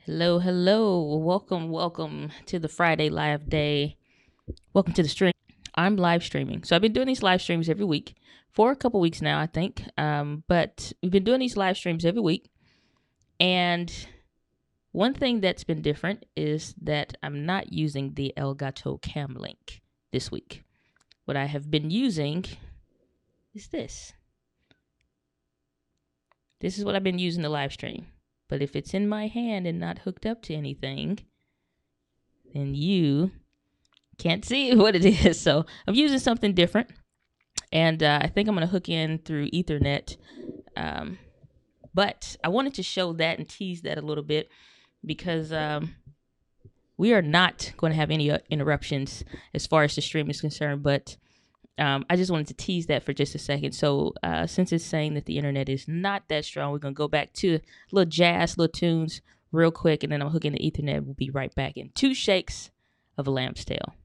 Hello, hello. Welcome to the Friday live day. Welcome to the stream. I'm live streaming. So I've been doing these live streams every week for a couple weeks now, I think. But we've been doing these live streams every week. And one thing that's been different is that I'm not using the Elgato Cam link this week. What I have been using is this. This is what I've been using to live stream. But if it's in my hand and not hooked up to anything, then you can't see what it is. So I'm using something different. And I think I'm going to hook in through Ethernet. But I wanted to show that and tease that a little bit because we are not going to have any interruptions as far as the stream is concerned. But I just wanted to tease that for just a second. So since it's saying that the internet is not that strong, we're going to go back to little jazz, little tunes real quick. And then I'm hooking the Ethernet. We'll be right back in 2 shakes of a lamb's tail.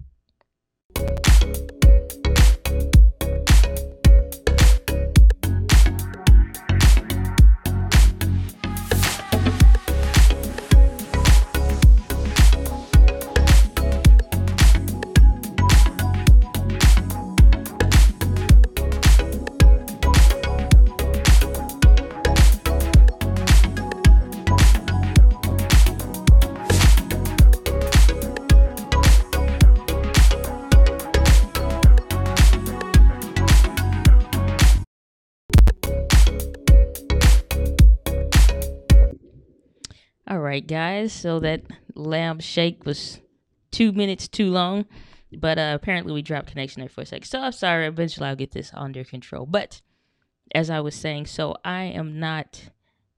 All right, guys. So that lamb shake was 2 minutes too long, but apparently we dropped connection there for a second. So I'm sorry. Eventually, I'll get this under control. But as I was saying, so I am not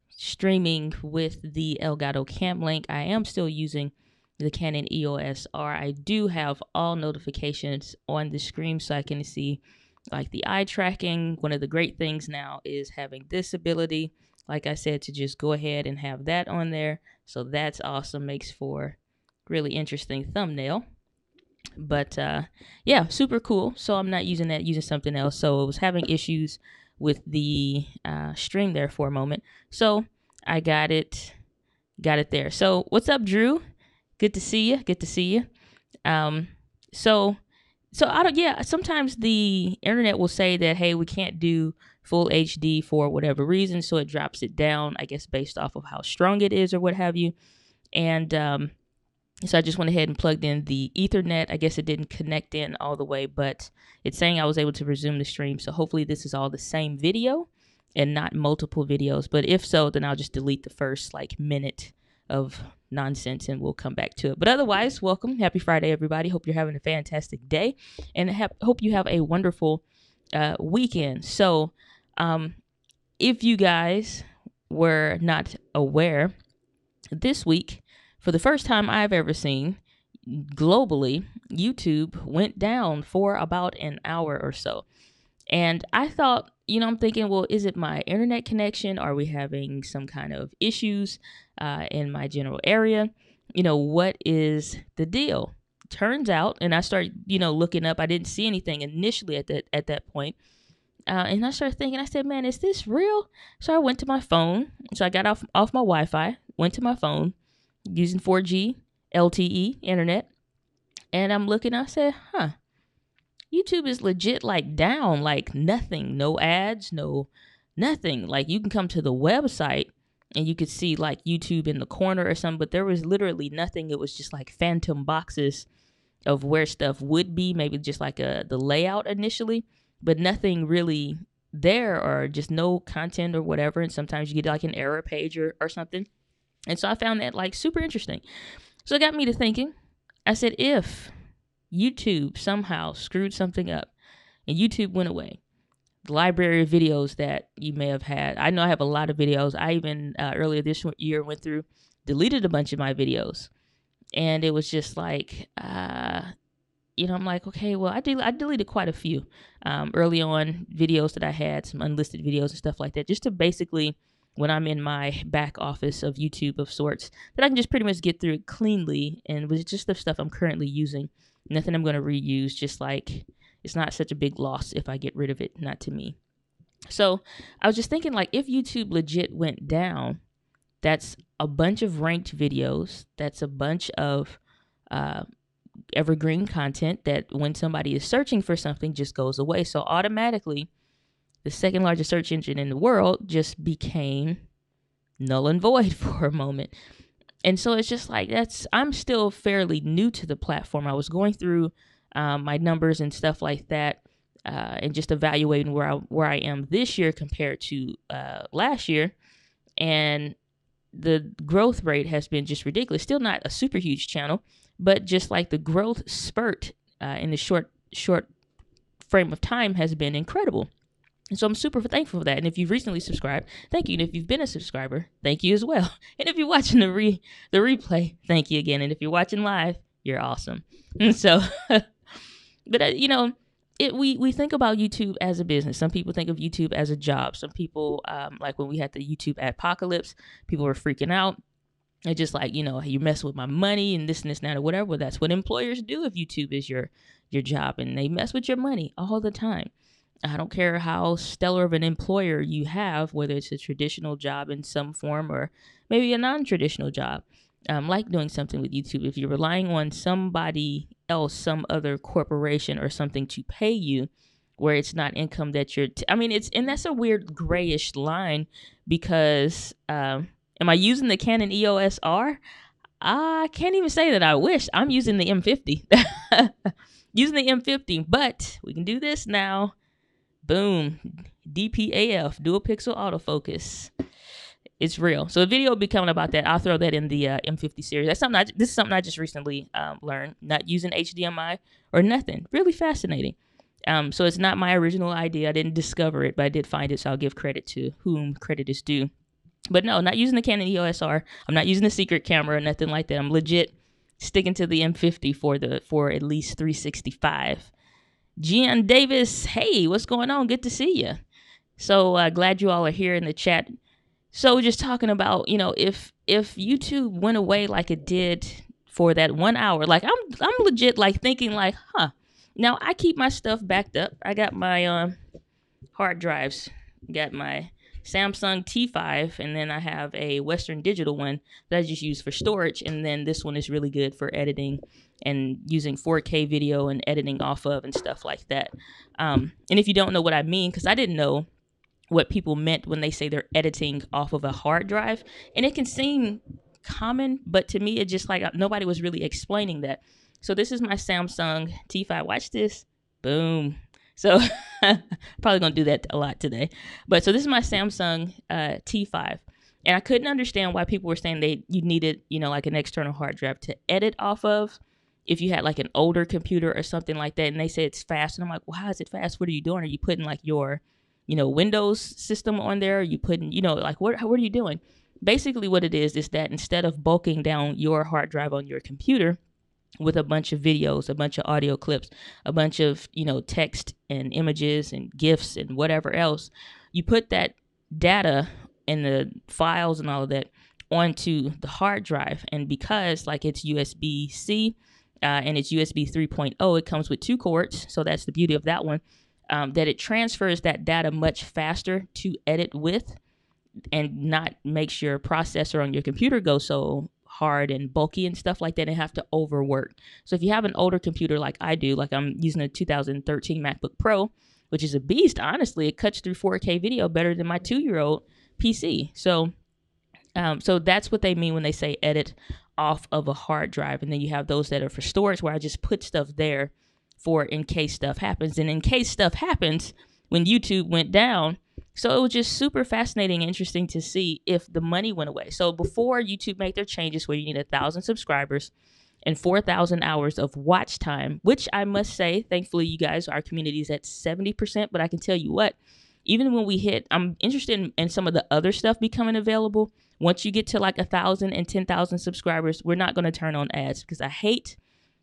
streaming with the Elgato Cam link. I am still using the Canon EOS R. I do have all notifications on the screen so I can see like the eye tracking. One of the great things now is having this ability, like I said, to just go ahead and have that on there. So that's awesome. Makes for really interesting thumbnail. But yeah, super cool. So I'm not using that, using something else. So I was having issues with the stream there for a moment. So I got it there. So what's up, Drew? Good to see you. Good to see you. So I don't. Yeah, sometimes the internet will say that, hey, we can't do full HD for whatever reason, so it drops it down, I guess, based off of how strong it is or what have you. And so I just went ahead and plugged in the Ethernet. I guess it didn't connect in all the way, but it's saying I was able to resume the stream. So hopefully this is all the same video and not multiple videos. But if so, then I'll just delete the first minute of nonsense and we'll come back to it. But otherwise, welcome. Happy Friday, everybody. Hope you're having a fantastic day and hope you have a wonderful weekend. So if you guys were not aware, this week, for the first time I've ever seen, globally, YouTube went down for about an hour or so. And I thought, I'm thinking, well, is it my internet connection? Are we having some kind of issues in my general area? What is the deal? Turns out, and I started, looking up. I didn't see anything initially at that point. And I started thinking, I said, man, is this real? So I went to my phone. So I got off my Wi-Fi, went to my phone using 4G LTE internet. And I'm looking, I said, YouTube is legit down, nothing, no ads, no nothing. You can come to the website and you could see YouTube in the corner or something, but there was literally nothing. It was just phantom boxes of where stuff would be, maybe just the layout initially, but nothing really there or just no content or whatever. And sometimes you get an error page or something. And so I found that super interesting. So it got me to thinking. I said, if YouTube somehow screwed something up and YouTube went away, the library of videos that you may have had. I know I have a lot of videos. I even earlier this year went through, deleted a bunch of my videos. And it was just I'm like, okay, well, I deleted quite a few early on videos that I had, some unlisted videos and stuff like that, just to basically, when I'm in my back office of YouTube of sorts, that I can just pretty much get through it cleanly. And with just the stuff I'm currently using, nothing I'm going to reuse, just it's not such a big loss if I get rid of it, not to me. So I was just thinking, if YouTube legit went down, That's a bunch of ranked videos. That's a bunch of evergreen content that when somebody is searching for something just goes away. So automatically, the second largest search engine in the world just became null and void for a moment. And so it's just like, I'm still fairly new to the platform. I was going through my numbers and stuff like that, and just evaluating where I am this year compared to last year. And the growth rate has been just ridiculous. Still not a super huge channel, but just like the growth spurt in the short frame of time has been incredible. And so I'm super thankful for that. And if you've recently subscribed, thank you. And if you've been a subscriber, thank you as well. And if you're watching the replay, thank you again. And if you're watching live, you're awesome. And so, but we think about YouTube as a business. Some people think of YouTube as a job. Some people, like when we had the YouTube apocalypse, people were freaking out. They're just like, you mess with my money and this and that or whatever. Well, that's what employers do if YouTube is your job, and they mess with your money all the time. I don't care how stellar of an employer you have, whether it's a traditional job in some form or maybe a non-traditional job, like doing something with YouTube. If you're relying on somebody else, some other corporation or something to pay you, where it's not income that and that's a weird grayish line, because am I using the Canon EOS R? I can't even say that I wish. I'm using the M50. Using the M50, but we can do this now. Boom. DPAF, dual pixel autofocus. It's real. So a video will be coming about that. I'll throw that in the M50 series. This is something I just recently learned. Not using HDMI or nothing. Really fascinating. So it's not my original idea. I didn't discover it, but I did find it. So I'll give credit to whom credit is due. But no, not using the Canon EOS R. I'm not using the secret camera or nothing like that. I'm legit sticking to the M50 for at least 365. Gian Davis, hey, what's going on? Good to see you. So glad you all are here in the chat. So just talking about, if YouTube went away like it did for that 1 hour, like I'm legit like thinking like, now I keep my stuff backed up. I got my hard drives, got my Samsung T5, and then I have a Western Digital one that I just use for storage, and then this one is really good for editing and using 4K video and editing off of and stuff like that. And if you don't know what I mean, because I didn't know what people meant when they say they're editing off of a hard drive, and it can seem common, but to me, it's just like nobody was really explaining that. So this is my Samsung T5. Watch this. Boom. So probably going to do that a lot today. But so this is my Samsung T5. And I couldn't understand why people were saying you needed, like an external hard drive to edit off of if you had like an older computer or something like that. And they say it's fast. And I'm like, well, how is it fast? What are you doing? Are you putting like your, Windows system on there? Are you putting, like what are you doing? Basically what it is that instead of bulking down your hard drive on your computer with a bunch of videos, a bunch of audio clips, a bunch of, text and images and GIFs and whatever else, you put that data and the files and all of that onto the hard drive. And because like it's USB-C and it's USB 3.0, it comes with 2 cords. So that's the beauty of that one, that it transfers that data much faster to edit with and not makes your processor on your computer go so hard and bulky and stuff like that and have to overwork. So if you have an older computer like I do, like I'm using a 2013 MacBook Pro, which is a beast, honestly, it cuts through 4K video better than my 2-year-old PC. So that's what they mean when they say edit off of a hard drive. And then you have those that are for storage, where I just put stuff there for in case stuff happens. And in case stuff happens, when YouTube went down, so it was just super fascinating and interesting to see if the money went away. So before YouTube made their changes where you need 1,000 subscribers and 4,000 hours of watch time, which I must say, thankfully, you guys, our community is at 70%. But I can tell you what, even when we hit, I'm interested in some of the other stuff becoming available. Once you get to like 1,000 and 10,000 subscribers, we're not going to turn on ads, because I hate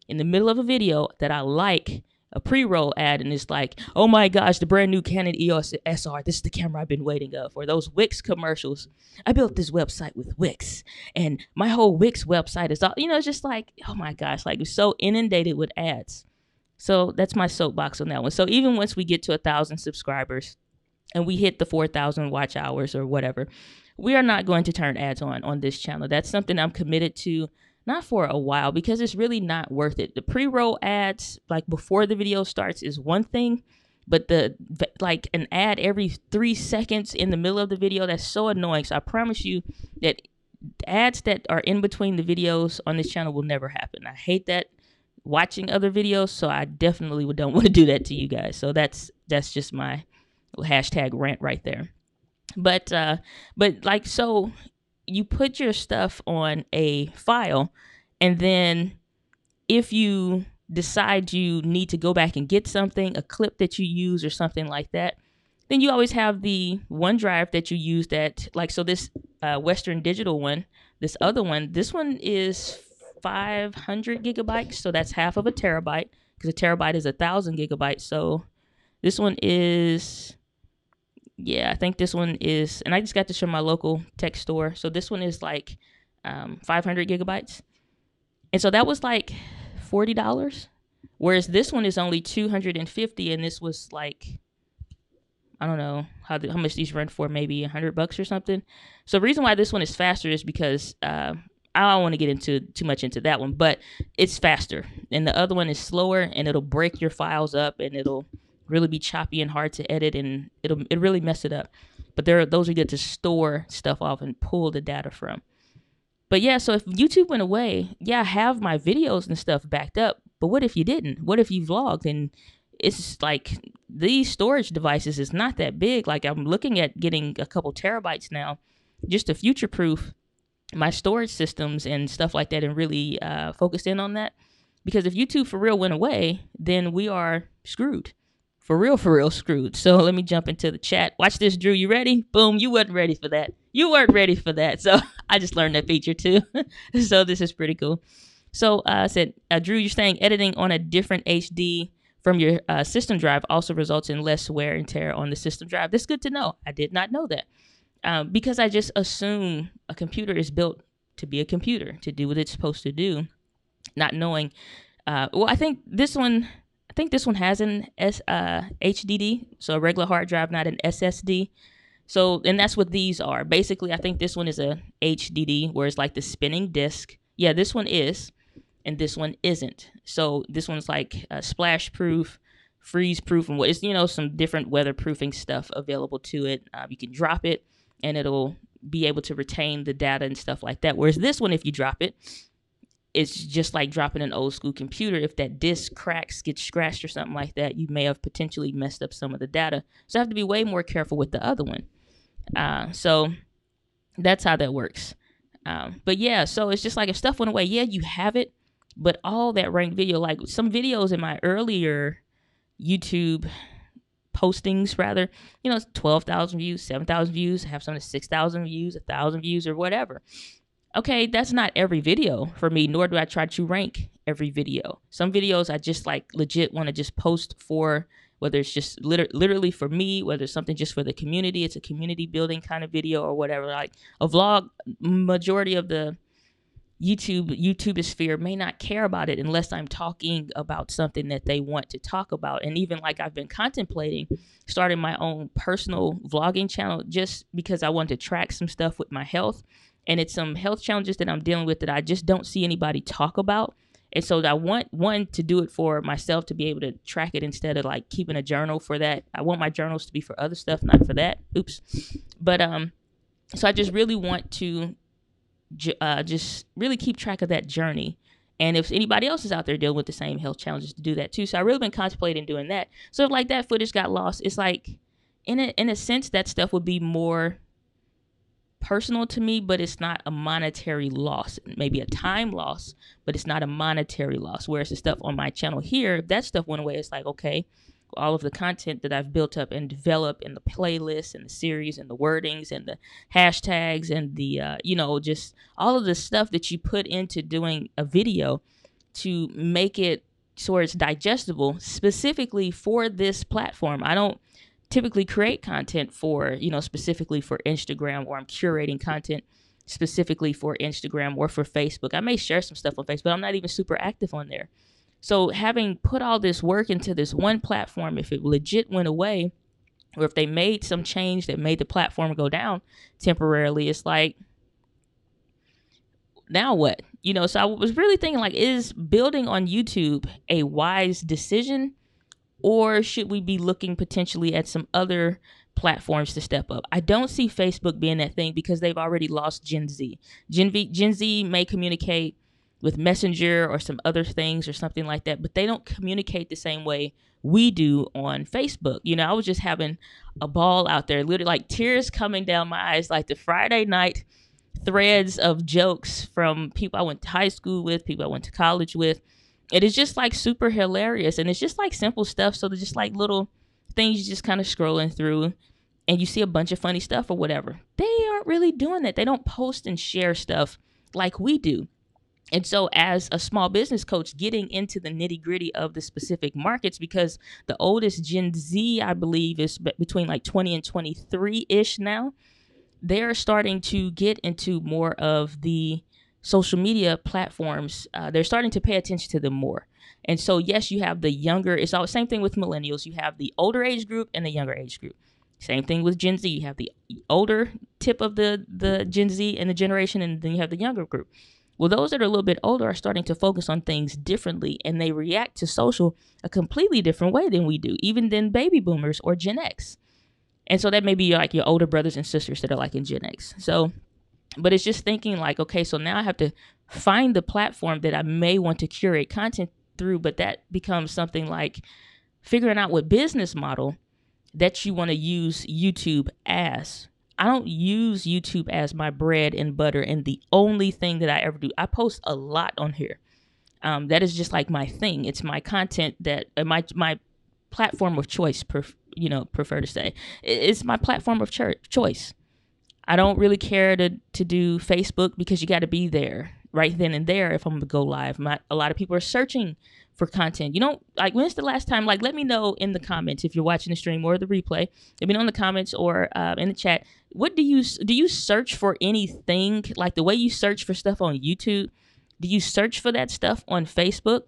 in the middle of a video that I like a pre-roll ad and it's like, oh my gosh, the brand new Canon EOS SR, this is the camera I've been waiting for. Those Wix commercials. I built this website with Wix and my whole Wix website is all, it's just like, oh my gosh, like it's so inundated with ads. So that's my soapbox on that one. So even once we get to 1,000 subscribers and we hit the 4,000 watch hours or whatever, we are not going to turn ads on this channel. That's something I'm committed to, not for a while, because it's really not worth it. The pre-roll ads, like before the video starts, is one thing, but like an ad every 3 seconds in the middle of the video, that's so annoying. So I promise you that ads that are in between the videos on this channel will never happen. I hate that watching other videos, so I definitely don't want to do that to you guys. So that's just my hashtag rant right there. But like, so you put your stuff on a file, and then if you decide you need to go back and get something, a clip that you use or something like that, then you always have the OneDrive that you use that, like, so this Western Digital one, this other one, this one is 500 gigabytes, so that's half of a terabyte, because a terabyte is 1,000 gigabytes. So this one is, yeah, I think this one is, and I just got this from my local tech store. So this one is like 500 gigabytes. And so that was like $40. Whereas this one is only $250, and this was like, I don't know how much these run for, maybe $100 or something. So the reason why this one is faster is because I don't want to get into too much into that one, but it's faster. And the other one is slower, and it'll break your files up, and it'll really be choppy and hard to edit, and it'll really mess it up. But those are good to store stuff off and pull the data from. But yeah, so if YouTube went away, yeah, I have my videos and stuff backed up. But what if you didn't? What if you vlogged and it's like these storage devices is not that big? Like, I'm looking at getting a couple terabytes now just to future-proof my storage systems and stuff like that, and really focus in on that. Because if YouTube for real went away, then we are screwed. For real screwed. So let me jump into the chat. Watch this, Drew. You ready? Boom. You weren't ready for that. You weren't ready for that. So I just learned that feature too. So this is pretty cool. So I said, Drew, you're saying editing on a different HD from your system drive also results in less wear and tear on the system drive. That's good to know. I did not know that. Because I just assume a computer is built to be a computer, to do what it's supposed to do, not knowing. Well, I think this one has an HDD, so a regular hard drive, not an SSD. So, and that's what these are. Basically, I think this one is a HDD, where it's like the spinning disk. Yeah, this one is, and this one isn't. So this one's like splash proof, freeze proof, and what is, some different weatherproofing stuff available to it. You can drop it, and it'll be able to retain the data and stuff like that. Whereas this one, if you drop it, it's just like dropping an old school computer. If that disk cracks, gets scratched or something like that, you may have potentially messed up some of the data. So I have to be way more careful with the other one. So that's how that works. But yeah, so it's just like if stuff went away, yeah, you have it, but all that ranked video, like some videos in my earlier YouTube postings, rather, 12,000 views, 7,000 views, I have some to 6,000 views, 1,000 views, or whatever. Okay, that's not every video for me, nor do I try to rank every video. Some videos I just like legit want to just post for, whether it's just literally for me, whether it's something just for the community, it's a community building kind of video or whatever. Like a vlog, majority of the YouTubeosphere may not care about it unless I'm talking about something that they want to talk about. And even like I've been contemplating starting my own personal vlogging channel just because I want to track some stuff with my health. And it's some health challenges that I'm dealing with that I just don't see anybody talk about. And so I want, one, to do it for myself, to be able to track it instead of like keeping a journal for that. I want my journals to be for other stuff, not for that. Oops. But so I just really want to just really keep track of that journey. And if anybody else is out there dealing with the same health challenges, to do that too. So I've really been contemplating doing that. So if like that footage got lost, it's like, in a sense, that stuff would be more personal to me, but it's not a monetary loss. Maybe a time loss, but it's not a monetary loss. Whereas the stuff on my channel here, if that stuff went away, it's like, okay, all of the content that I've built up and developed, and the playlists and the series and the wordings and the hashtags and the just all of the stuff that you put into doing a video to make it so it's digestible specifically for this platform. I don't typically create content for, specifically for Instagram, or I'm curating content specifically for Instagram or for Facebook. I may share some stuff on Facebook, but I'm not even super active on there. So having put all this work into this one platform, if it legit went away, or if they made some change that made the platform go down temporarily, it's like, now what? So I was really thinking, like, is building on YouTube a wise decision, or should we be looking potentially at some other platforms to step up? I don't see Facebook being that thing because they've already lost Gen Z. Gen Z may communicate with Messenger or some other things or something like that, but they don't communicate the same way we do on Facebook. I was just having a ball out there, literally like tears coming down my eyes, like the Friday night threads of jokes from people I went to high school with, people I went to college with. It is just like super hilarious, and it's just like simple stuff. So they're just like little things you just kind of scrolling through, and you see a bunch of funny stuff or whatever. They aren't really doing that. They don't post and share stuff like we do. And so as a small business coach, getting into the nitty gritty of the specific markets, because the oldest Gen Z, I believe, is between like 20 and 23-ish now, they're starting to get into more of the social media platforms. They're starting to pay attention to them more. And so, yes, you have the younger, it's all the same thing with millennials. You have the older age group and the younger age group. Same thing with Gen Z. You have the older tip of the Gen Z and the generation, and then you have the younger group. Well, those that are a little bit older are starting to focus on things differently, and they react to social a completely different way than we do, even than baby boomers or Gen X. And so that may be like your older brothers and sisters that are like in Gen X. So, but it's just thinking like, okay, so now I have to find the platform that I may want to curate content through, but that becomes something like figuring out what business model that you want to use YouTube as. I don't use YouTube as my bread and butter and the only thing that I ever do. I post a lot on here. That is just like my thing. It's my content that my platform of choice, prefer to say. It's my platform of choice. I don't really care to do Facebook because you got to be there right then and there if I'm going to go live. A lot of people are searching for content. Like, when's the last time, like, let me know in the comments if you're watching the stream or the replay. Let me know in the comments or in the chat. What do you search for anything? Like the way you search for stuff on YouTube, do you search for that stuff on Facebook?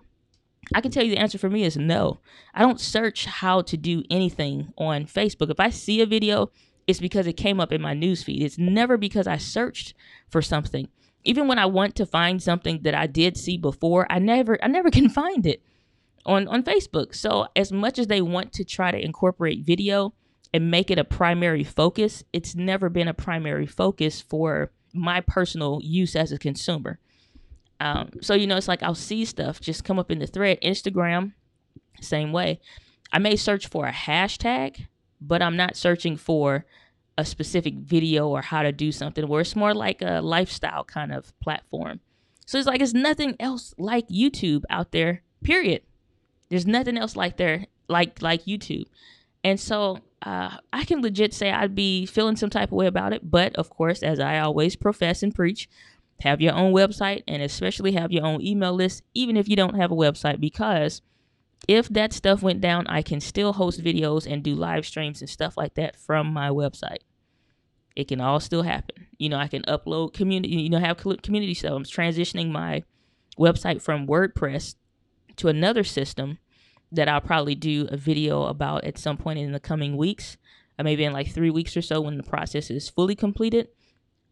I can tell you the answer for me is no. I don't search how to do anything on Facebook. If I see a video, it's because it came up in my newsfeed. It's never because I searched for something. Even when I want to find something that I did see before, I never can find it on Facebook. So as much as they want to try to incorporate video and make it a primary focus, it's never been a primary focus for my personal use as a consumer. So, it's like I'll see stuff just come up in the thread. Instagram, same way. I may search for a hashtag, but I'm not searching for a specific video or how to do something, where it's more like a lifestyle kind of platform. So it's like, it's nothing else like YouTube out there, period. There's nothing else like YouTube. And so I can legit say I'd be feeling some type of way about it. But of course, as I always profess and preach, have your own website and especially have your own email list, even if you don't have a website, because if that stuff went down, I can still host videos and do live streams and stuff like that from my website. It can all still happen. I can upload community, have community stuff. I'm transitioning my website from WordPress to another system that I'll probably do a video about at some point in the coming weeks, maybe in like 3 weeks or so when the process is fully completed.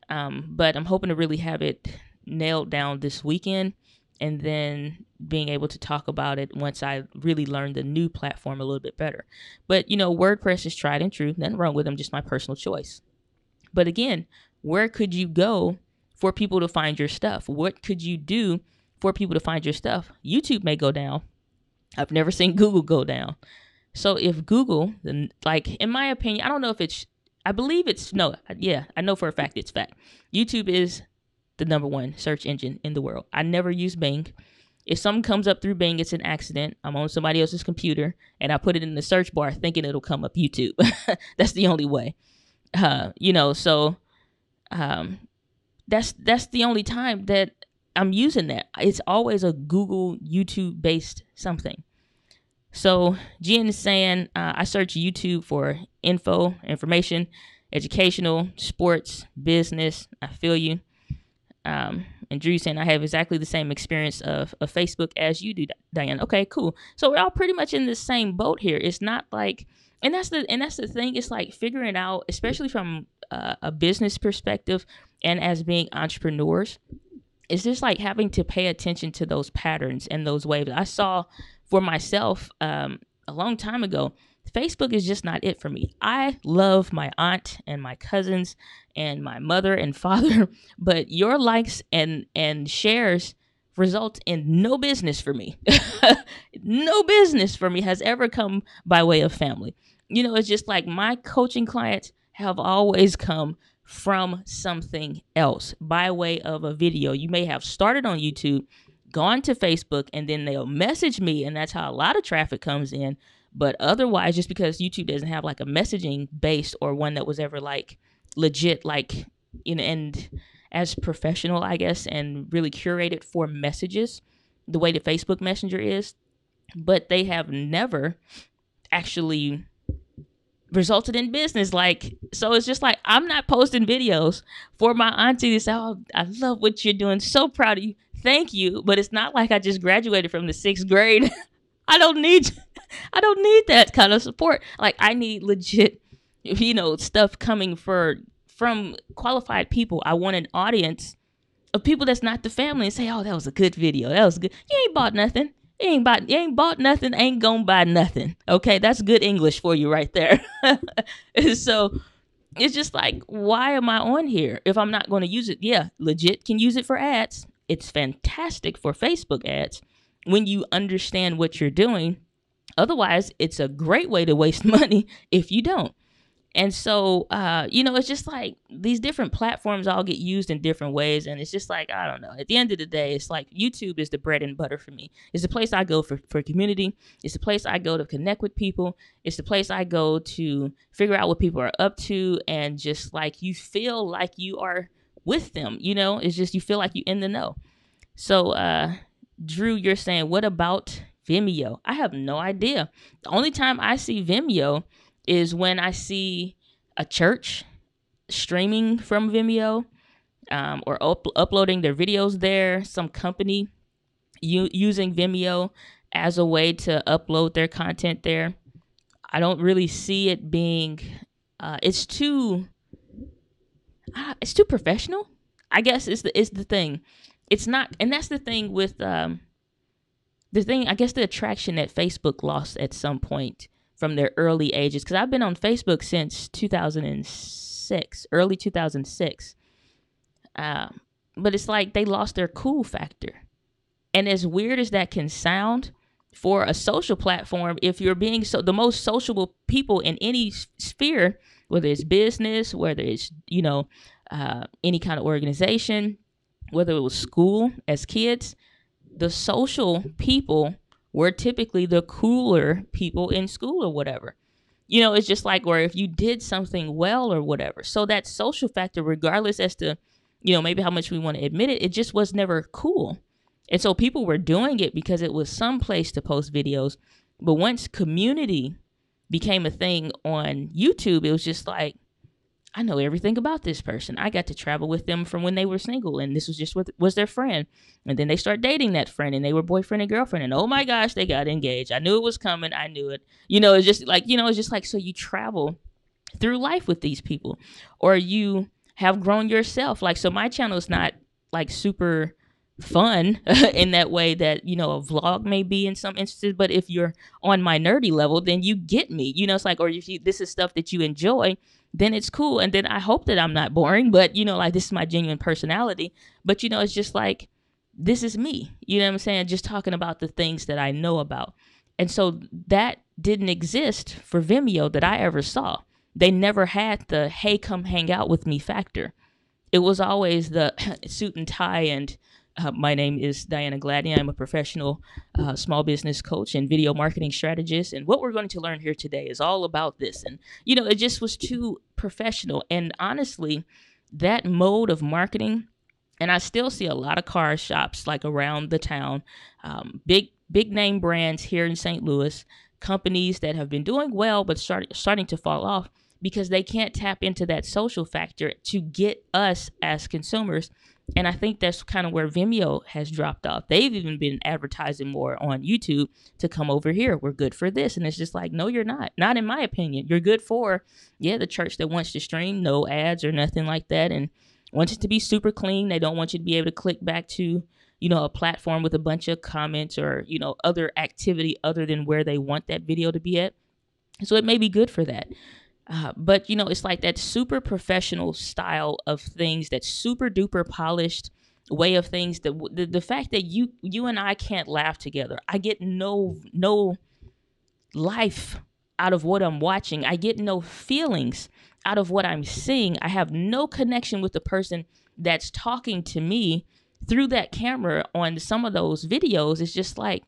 But I'm hoping to really have it nailed down this weekend and then being able to talk about it once I really learn the new platform a little bit better. But, WordPress is tried and true. Nothing wrong with them, just my personal choice. But again, where could you go for people to find your stuff? What could you do for people to find your stuff? YouTube may go down. I've never seen Google go down. So if Google, then, like, in my opinion, I don't know if it's, I believe it's, no, yeah, I know for a fact it's fact. YouTube is the number one search engine in the world. I never use Bing. If something comes up through Bing, it's an accident. I'm on somebody else's computer and I put it in the search bar thinking it'll come up YouTube. That's the only way. So that's the only time that I'm using that. It's always a Google YouTube based something. So Jen is saying, I search YouTube for information, educational, sports, business. I feel you. And Drew saying, I have exactly the same experience of Facebook as you do, Diane. Okay, cool. So we're all pretty much in the same boat here. It's not like, and that's the thing. It's like figuring out, especially from a business perspective and as being entrepreneurs, it's just like having to pay attention to those patterns and those waves. I saw for myself a long time ago, Facebook is just not it for me. I love my aunt and my cousins and my mother and father, but your likes and shares result in no business for me. No business for me has ever come by way of family. It's just like my coaching clients have always come from something else by way of a video. You may have started on YouTube, gone to Facebook, and then they'll message me, and that's how a lot of traffic comes in. But otherwise, just because YouTube doesn't have like a messaging base or one that was ever like legit, like, and as professional, I guess, and really curated for messages, the way the Facebook Messenger is, but they have never actually resulted in business. So it's just like, I'm not posting videos for my auntie to say, oh, I love what you're doing. So proud of you. Thank you. But it's not like I just graduated from the 6th grade. I don't need that kind of support. Like, I need legit, stuff coming from qualified people. I want an audience of people that's not the family and say, oh, that was a good video. That was good. You ain't bought nothing. You ain't bought nothing, ain't gonna buy nothing. Okay, that's good English for you right there. So it's just like, why am I on here if I'm not going to use it? Yeah, legit can use it for ads. It's fantastic for Facebook ads when you understand what you're doing. Otherwise, it's a great way to waste money if you don't. And so, it's just like these different platforms all get used in different ways. And it's just like, I don't know. At the end of the day, it's like YouTube is the bread and butter for me. It's the place I go for community. It's the place I go to connect with people. It's the place I go to figure out what people are up to. And just like you feel like you are with them, it's just you feel like you're in the know. So, Drew, you're saying, what about Vimeo? I have no idea. The only time I see Vimeo is when I see a church streaming from Vimeo, or uploading their videos there, some company using Vimeo as a way to upload their content there. I don't really see it being, it's too professional, I guess is the thing. It's not, and that's the thing with, I guess the attraction that Facebook lost at some point from their early ages, because I've been on Facebook since 2006, early 2006. But it's like they lost their cool factor. And as weird as that can sound for a social platform, if you're being the most sociable people in any sphere, whether it's business, whether it's, any kind of organization, whether it was school as kids, the social people were typically the cooler people in school or whatever. It's just like, or if you did something well or whatever. So that social factor, regardless as to, maybe how much we want to admit it, it just was never cool. And so people were doing it because it was some place to post videos. But once community became a thing on YouTube, it was just like, I know everything about this person. I got to travel with them from when they were single, and this was just what was their friend. And then they start dating that friend, and they were boyfriend and girlfriend. And oh my gosh, they got engaged. I knew it was coming. I knew it. It's just like, so you travel through life with these people, or you have grown yourself. Like, so my channel is not like super fun in that way that, a vlog may be in some instances. But if you're on my nerdy level, then you get me, it's like, or if this is stuff that you enjoy, then it's cool. And then I hope that I'm not boring, but like, this is my genuine personality. But it's just like, this is me, what I'm saying? Just talking about the things that I know about. And so that didn't exist for Vimeo that I ever saw. They never had the, hey, come hang out with me factor. It was always the suit and tie. And my name is Diana Gladney. I'm a professional small business coach and video marketing strategist. And what we're going to learn here today is all about this. And, it just was too professional. And honestly, that mode of marketing, and I still see a lot of car shops like around the town, big name brands here in St. Louis, companies that have been doing well but starting to fall off because they can't tap into that social factor to get us as consumers And I think that's kind of where Vimeo has dropped off. They've even been advertising more on YouTube to come over here. We're good for this. And it's just like, no, you're not. Not in my opinion. You're good for, the church that wants to stream, no ads or nothing like that, and wants it to be super clean. They don't want you to be able to click back to, a platform with a bunch of comments or, other activity other than where they want that video to be at. So it may be good for that. But, it's like that super professional style of things, that super duper polished way of things. The fact that you and I can't laugh together. I get no life out of what I'm watching. I get no feelings out of what I'm seeing. I have no connection with the person that's talking to me through that camera on some of those videos. It's just like,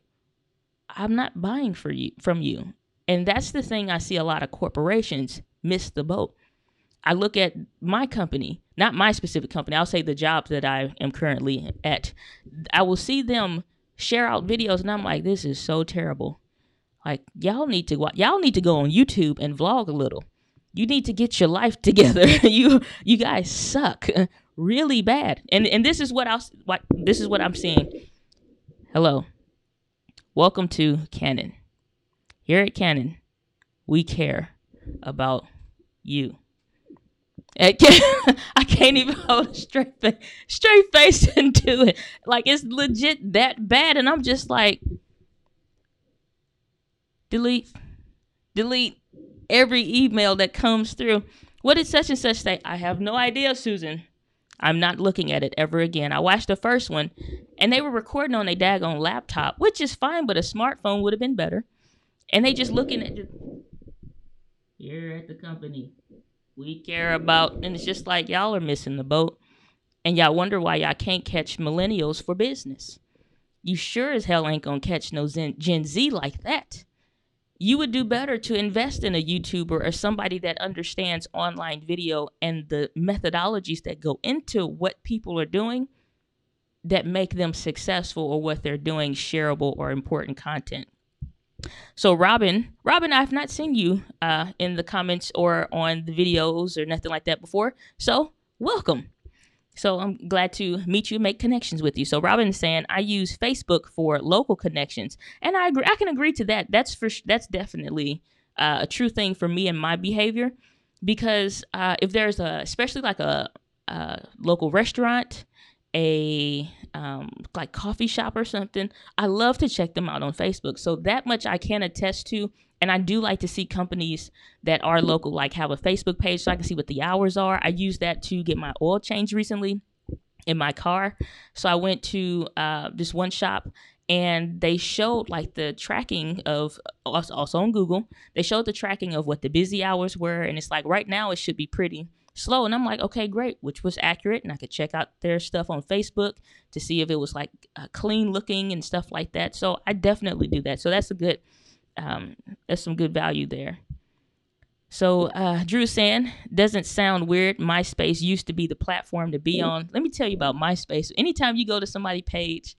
I'm not buying from you. And that's the thing I see a lot of corporations miss the boat. I look at my company, not my specific company. I'll say the job that I am currently at. I will see them share out videos and I'm like, this is so terrible. Like, y'all need to go on YouTube and vlog a little. You need to get your life together. You guys suck really bad. And this is what I'm seeing. Hello. Welcome to Canon. Here at Canon, we care about you. I can't even hold a straight face and do it. Like, it's legit that bad. And I'm just like, delete every email that comes through. What did such and such say? I have no idea, Susan. I'm not looking at it ever again. I watched the first one, and they were recording on a daggone laptop, which is fine, but a smartphone would have been better. And they just looking at here at the company we care about, and it's just like, y'all are missing the boat, and y'all wonder why y'all can't catch millennials for business. You sure as hell ain't gonna catch no Gen Z like that. You would do better to invest in a YouTuber or somebody that understands online video and the methodologies that go into what people are doing that make them successful, or what they're doing shareable or important content. So Robin, I've not seen you in the comments or on the videos or nothing like that before. So welcome. So I'm glad to meet you, make connections with you. So Robin is saying, I use Facebook for local connections. And I agree. I can agree to that. That's definitely a true thing for me and my behavior. Because if there's especially like a local restaurant, a like coffee shop or something, I love to check them out on Facebook. So that much I can attest to. And I do like to see companies that are local, like have a Facebook page so I can see what the hours are. I used that to get my oil change recently in my car. So I went to this one shop, and they showed like the tracking of, also on Google, they showed the tracking of what the busy hours were. And it's like, right now it should be pretty slow. And I'm like, okay, great, which was accurate. And I could check out their stuff on Facebook to see if it was like clean looking and stuff like that. So I definitely do that. So that's that's some good value there. So Drew saying, doesn't sound weird. MySpace used to be the platform to be on. Let me tell you about MySpace. Anytime you go to somebody's page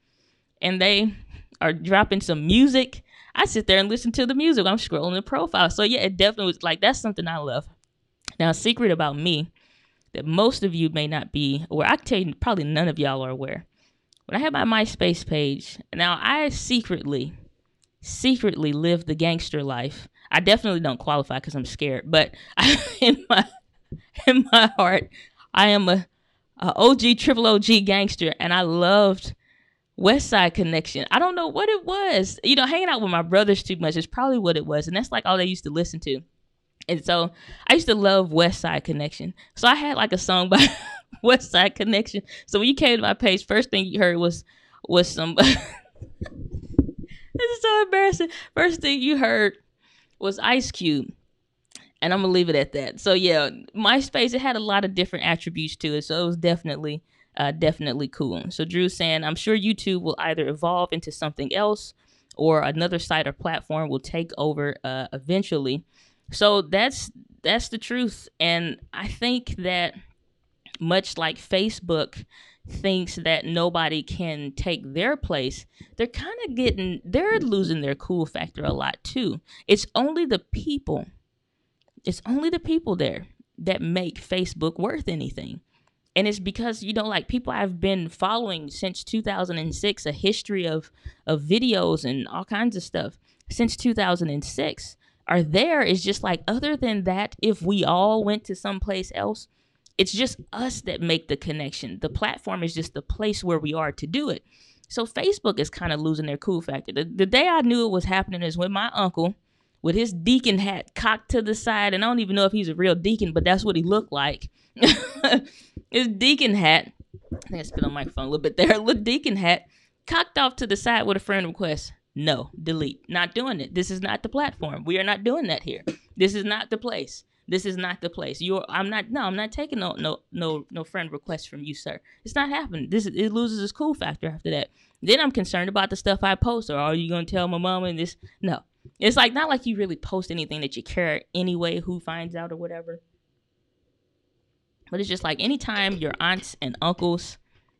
and they are dropping some music, I sit there and listen to the music. I'm scrolling the profile. So yeah, it definitely was like, that's something I love. Now, a secret about me that most of you may not be aware, I can tell you probably none of y'all are aware. When I have my MySpace page, now I secretly live the gangster life. I definitely don't qualify because I'm scared, but in my heart, I am a OG, triple OG gangster, and I loved West Side Connection. I don't know what it was. Hanging out with my brothers too much is probably what it was, and that's like all they used to listen to. And so I used to love West Side Connection. So I had like a song by West Side Connection. So when you came to my page, first thing you heard was some... This is so embarrassing. First thing you heard was Ice Cube. And I'm going to leave it at that. So yeah, MySpace, it had a lot of different attributes to it. So it was definitely cool. So Drew's saying, I'm sure YouTube will either evolve into something else or another site or platform will take over eventually. So that's the truth. And I think that much like Facebook thinks that nobody can take their place, they're losing their cool factor a lot too. It's only the people there that make Facebook worth anything. And it's because, like people I've been following since 2006, a history of videos and all kinds of stuff since 2006 are there. It's just like, other than that, if we all went to someplace else, it's just us that make the connection. The platform is just the place where we are to do it. So Facebook is kind of losing their cool factor. The day I knew it was happening is when my uncle, with his deacon hat cocked to the side, and I don't even know if he's a real deacon, but that's what he looked like. His deacon hat, I think I spit on my microphone a little bit there, little deacon hat cocked off to the side with a friend request. No, delete. Not doing it. This is not the platform. We are not doing that here. This is not the place. This is not the place. I'm not taking no friend request from you, sir. It's not happening. It loses its cool factor after that. Then I'm concerned about the stuff I post, or are you gonna tell my mama and this? No. It's like, not like you really post anything that you care anyway, who finds out or whatever. But it's just like, anytime your aunts and uncles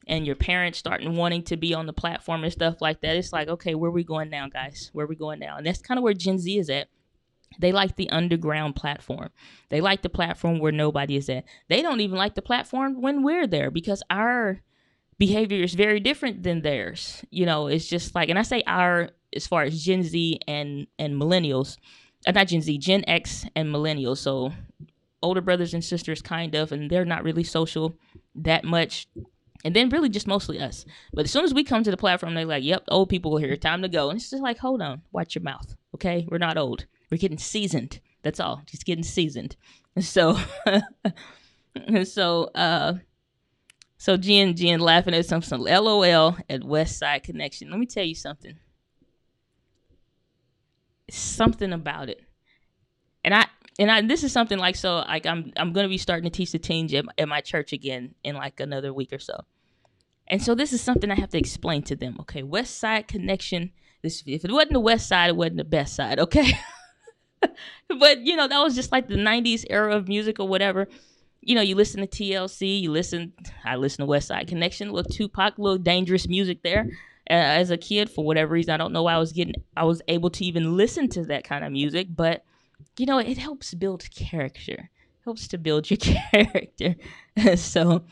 and your parents starting wanting to be on the platform and stuff like that, it's like, okay, where are we going now, guys? Where are we going now? And that's kind of where Gen Z is at. They like the underground platform. They like the platform where nobody is at. They don't even like the platform when we're there, because our behavior is very different than theirs. It's just like, and I say our as far as Gen Z and millennials, not Gen Z, Gen X and millennials. So older brothers and sisters, kind of, and they're not really social that much. And then really just mostly us. But as soon as we come to the platform, they're like, yep, old people are here, time to go. And it's just like, hold on, watch your mouth, okay? We're not old. We're getting seasoned. That's all. Just getting seasoned. So, so Jen laughing at something, LOL at West Side Connection. Let me tell you something. Something about it. And I this is something like, so like I'm going to be starting to teach the teens at my church again in like another week or so. And so this is something I have to explain to them. Okay, West Side Connection. If it wasn't the West Side, it wasn't the best side, okay? But, that was just like the 90s era of music or whatever. You listen to TLC, I listen to West Side Connection, little Tupac, little dangerous music there. As a kid, for whatever reason, I don't know why I was able to even listen to that kind of music, but it helps build character, helps to build your character. So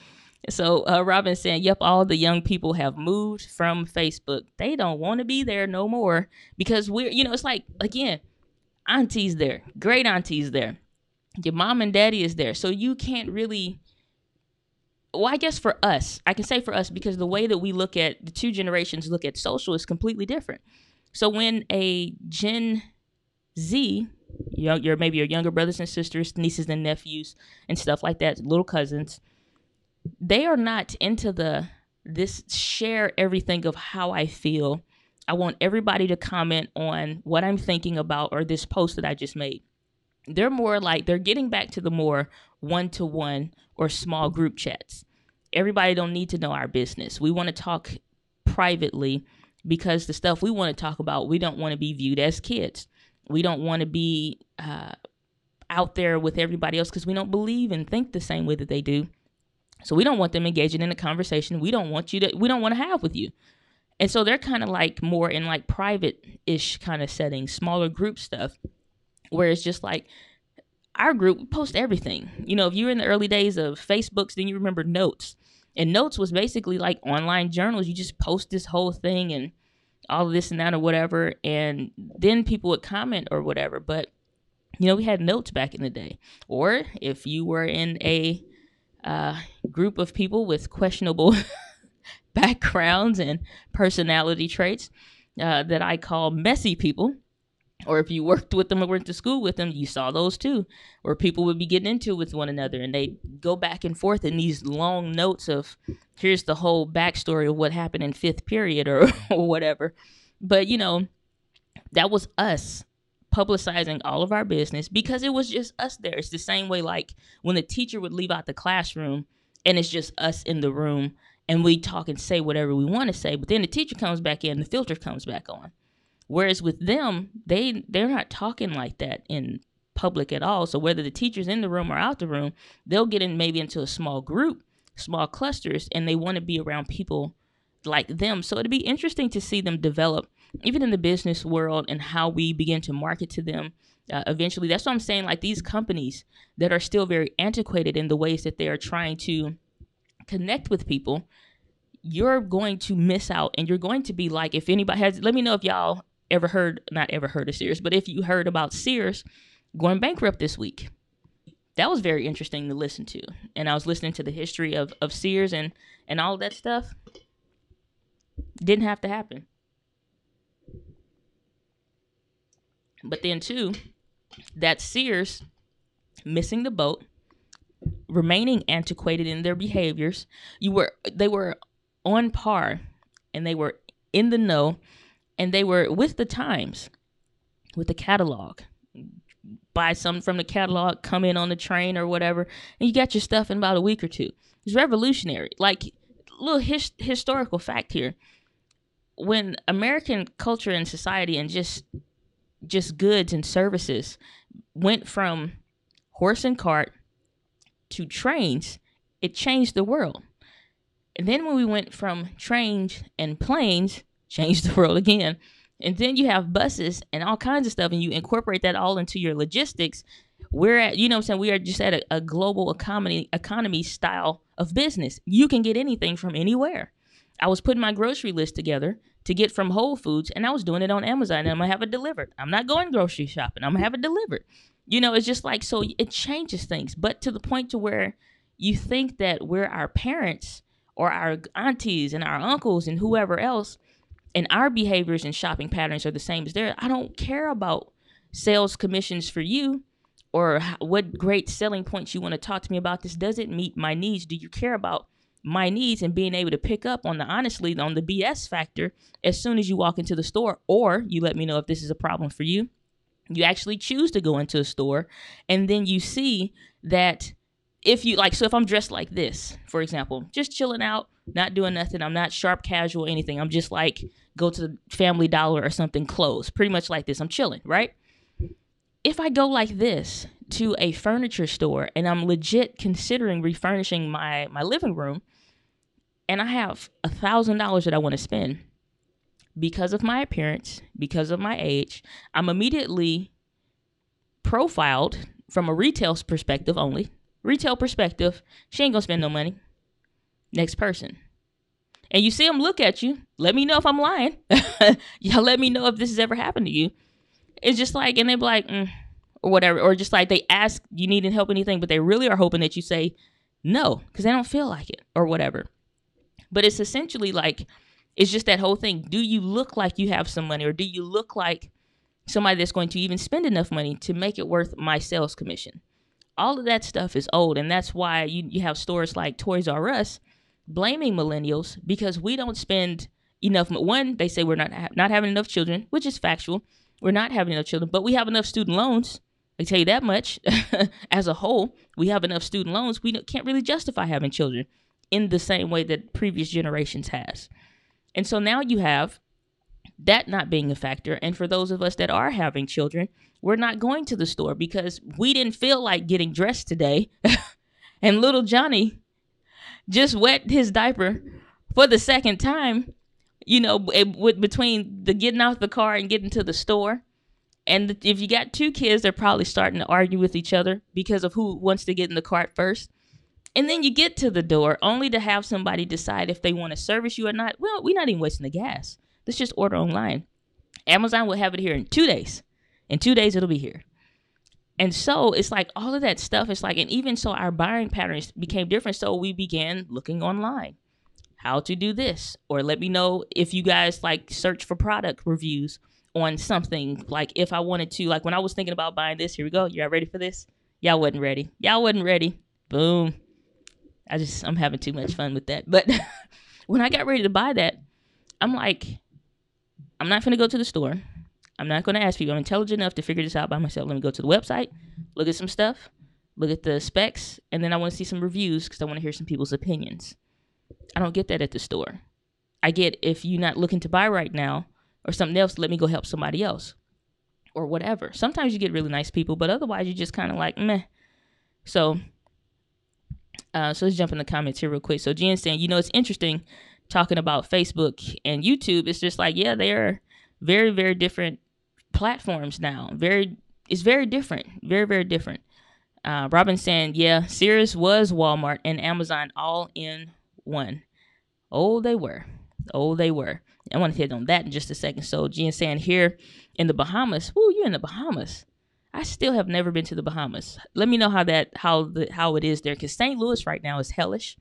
Robin saying, yep, all the young people have moved from Facebook. They don't want to be there no more, because we're, it's like, again, auntie's there, great auntie's there, your mom and daddy is there. So you can't really, well, I guess for us, I can say for us, because the way that we look at, the two generations look at social is completely different. So when a Gen Z, maybe your younger brothers and sisters, nieces and nephews and stuff like that, little cousins, they are not into this share everything of how I feel. I want everybody to comment on what I'm thinking about or this post that I just made. They're more like, they're getting back to the more one-to-one or small group chats. Everybody don't need to know our business. We want to talk privately, because the stuff we want to talk about, we don't want to be viewed as kids. We don't want to be out there with everybody else, because we don't believe and think the same way that they do. So we don't want them engaging in a conversation we don't want to have with you. And so they're kind of like more in like private-ish kind of settings, smaller group stuff, where it's just like our group post everything. If you were in the early days of Facebooks, then you remember Notes. And Notes was basically like online journals. You just post this whole thing and all of this and that or whatever, and then people would comment or whatever. But, we had Notes back in the day. Or if you were in a group of people with questionable backgrounds and personality traits that I call messy people, or if you worked with them or went to school with them, you saw those too, where people would be getting into with one another, and they go back and forth in these long notes of, here's the whole backstory of what happened in fifth period or whatever. But, that was us publicizing all of our business, because it was just us there. It's the same way like when the teacher would leave out the classroom and it's just us in the room and we talk and say whatever we want to say, but then the teacher comes back in, the filter comes back on. Whereas with them, they're not talking like that in public at all. So whether the teacher's in the room or out the room, they'll get in maybe into a small group, small clusters, and they want to be around people like them. So it'd be interesting to see them develop, even in the business world, and how we begin to market to them eventually. That's what I'm saying, like these companies that are still very antiquated in the ways that they are trying to connect with people, you're going to miss out, and you're going to be like, if anybody has, let me know if y'all not ever heard of Sears, but if you heard about Sears going bankrupt this week. That was very interesting to listen to. And I was listening to the history of Sears and all of that stuff. Didn't have to happen. But then too, that Sears missing the boat, remaining antiquated in their behaviors, they were on par, and they were in the know, and they were with the times, with the catalog. Buy something from the catalog, come in on the train or whatever, and you got your stuff in about a week or two. It's revolutionary. Like, little historical fact here. When American culture and society and just goods and services went from horse and cart to trains, it changed the world. And then when we went from trains and planes, changed the world again. And then you have buses and all kinds of stuff, and you incorporate that all into your logistics. We're at, you know what I'm saying, we are just at a global economy style of business. You can get anything from anywhere. I was putting my grocery list together to get from Whole Foods, and I was doing it on Amazon, and I'm going to have it delivered. I'm not going grocery shopping. I'm going to have it delivered. You know, it's just like, so it changes things, but to the point to where you think that we're our parents or our aunties and our uncles and whoever else, and our behaviors and shopping patterns are the same as theirs. I don't care about sales commissions for you or what great selling points you want to talk to me about. This doesn't meet my needs. Do you care about my needs and being able to pick up on the BS factor as soon as you walk into the store? Or you let me know if this is a problem for you. You actually choose to go into a store, and then you see that if I'm dressed like this, for example, just chilling out, not doing nothing. I'm not sharp casual, anything. I'm just like, go to the Family Dollar or something, clothes, pretty much like this. I'm chilling, right? If I go like this to a furniture store and I'm legit considering refurnishing my living room, and I have $1,000 that I want to spend because of my appearance, because of my age, I'm immediately profiled from a retail perspective only. Retail perspective, she ain't gonna spend no money. Next person. And you see them look at you. Let me know if I'm lying. Y'all let me know if this has ever happened to you. It's just like, and they're like, or whatever. Or just like they ask, you need help anything, but they really are hoping that you say no, because they don't feel like it or whatever. But it's essentially like, it's just that whole thing. Do you look like you have some money, or do you look like somebody that's going to even spend enough money to make it worth my sales commission? All of that stuff is old, and that's why you have stores like Toys R Us blaming millennials because we don't spend enough. One, they say we're not having enough children, which is factual. We're not having enough children, but we have enough student loans. I tell you that much. As a whole, we have enough student loans. We can't really justify having children in the same way that previous generations has. And so now you have that not being a factor. And for those of us that are having children, we're not going to the store because we didn't feel like getting dressed today. And little Johnny just wet his diaper for the second time, between the getting out the car and getting to the store. And if you got two kids, they're probably starting to argue with each other because of who wants to get in the cart first. And then you get to the door only to have somebody decide if they want to service you or not. Well, we're not even wasting the gas. Let's just order online. Amazon will have it here in 2 days. In 2 days, it'll be here. And so it's like all of that stuff. It's like, and even so our buying patterns became different. So we began looking online, how to do this, or let me know if you guys like search for product reviews on something. Like if I wanted to, like when I was thinking about buying this, here we go. Y'all ready for this? Y'all wasn't ready. Boom. I'm having too much fun with that. But when I got ready to buy that, I'm like, I'm not going to go to the store. I'm not going to ask people. I'm intelligent enough to figure this out by myself. Let me go to the website, look at some stuff, look at the specs, and then I want to see some reviews because I want to hear some people's opinions. I don't get that at the store. I get, if you're not looking to buy right now or something else, let me go help somebody else or whatever. Sometimes you get really nice people, but otherwise you're just kind of like, meh. So let's jump in the comments here real quick. So Jen's saying, it's interesting talking about Facebook and YouTube. It's just like, yeah, they are very, very different platforms now. It's very different. Very, very different. Robin saying, yeah, Sears was Walmart and Amazon all in one. Oh, they were. Oh, they were. I want to hit on that in just a second. So Jen saying here in the Bahamas. Woo, you're in the Bahamas. I still have never been to the Bahamas. Let me know how it is there, because St. Louis right now is hellish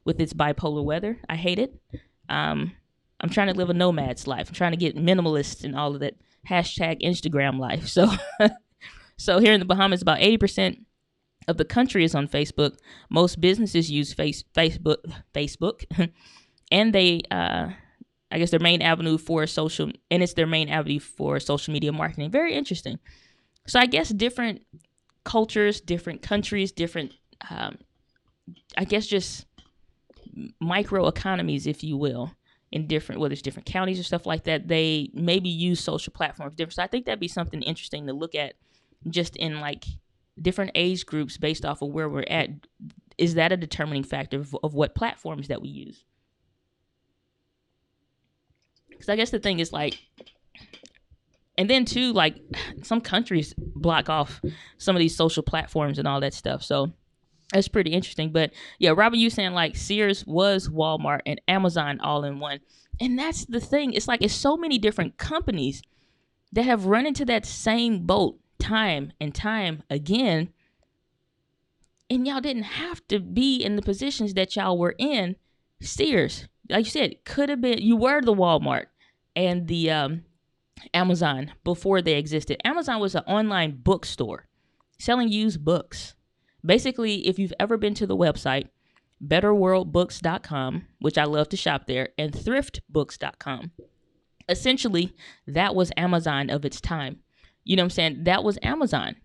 with its bipolar weather. I hate it. I'm trying to live a nomad's life. I'm trying to get minimalist and all of that hashtag Instagram life. So, so here in the Bahamas, about 80% of the country is on Facebook. Most businesses use Facebook, and they, I guess, their main avenue for social, and it's their main avenue for social media marketing. Very interesting. So I guess different cultures, different countries, different, I guess just micro economies, if you will, in different, whether it's different counties or stuff like that, they maybe use social platforms different. So I think that'd be something interesting to look at just in like different age groups based off of where we're at. Is that a determining factor of what platforms that we use? Because I guess the thing is like, and then too, like some countries block off some of these social platforms and all that stuff. So that's pretty interesting. But yeah, Robert, you saying like Sears was Walmart and Amazon all in one. And that's the thing. It's like it's so many different companies that have run into that same boat time and time again. And y'all didn't have to be in the positions that y'all were in. Sears, like you said, could have been, you were the Walmart and the Amazon before they existed. Amazon was an online bookstore selling used books. Basically, if you've ever been to the website, betterworldbooks.com, which I love to shop there, and thriftbooks.com, essentially, that was Amazon of its time. You know what I'm saying? That was Amazon.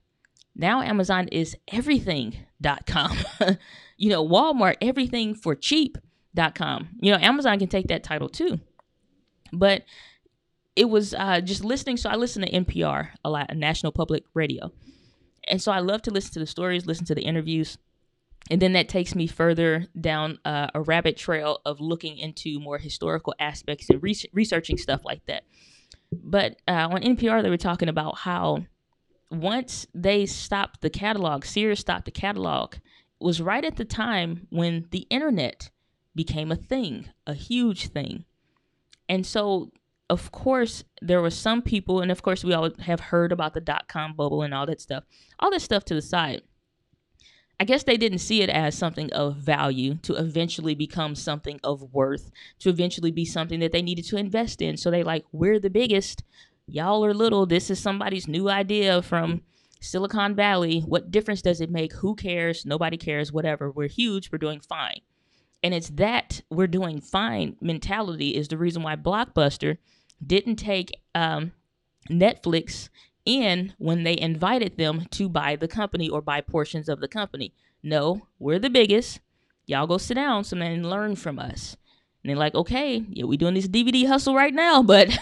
Now Amazon is everything.com. Walmart, everything for cheap.com. Amazon can take that title too. But it was just listening. So I listen to NPR a lot, National Public Radio. And so I love to listen to the stories, listen to the interviews. And then that takes me further down a rabbit trail of looking into more historical aspects and researching stuff like that. But on NPR, they were talking about how once they stopped the catalog, Sears stopped the catalog, it was right at the time when the internet became a thing, a huge thing. And so, of course, there were some people, and of course, we all have heard about the dot-com bubble and all that stuff to the side. I guess they didn't see it as something of value to eventually become something of worth, to eventually be something that they needed to invest in. So they like, we're the biggest. Y'all are little. This is somebody's new idea from Silicon Valley. What difference does it make? Who cares? Nobody cares. Whatever. We're huge. We're doing fine. And it's that we're doing fine mentality is the reason why Blockbuster didn't take Netflix in when they invited them to buy the company or buy portions of the company. No, we're the biggest. Y'all go sit down and learn from us. And they're like, okay, yeah, we're doing this DVD hustle right now, but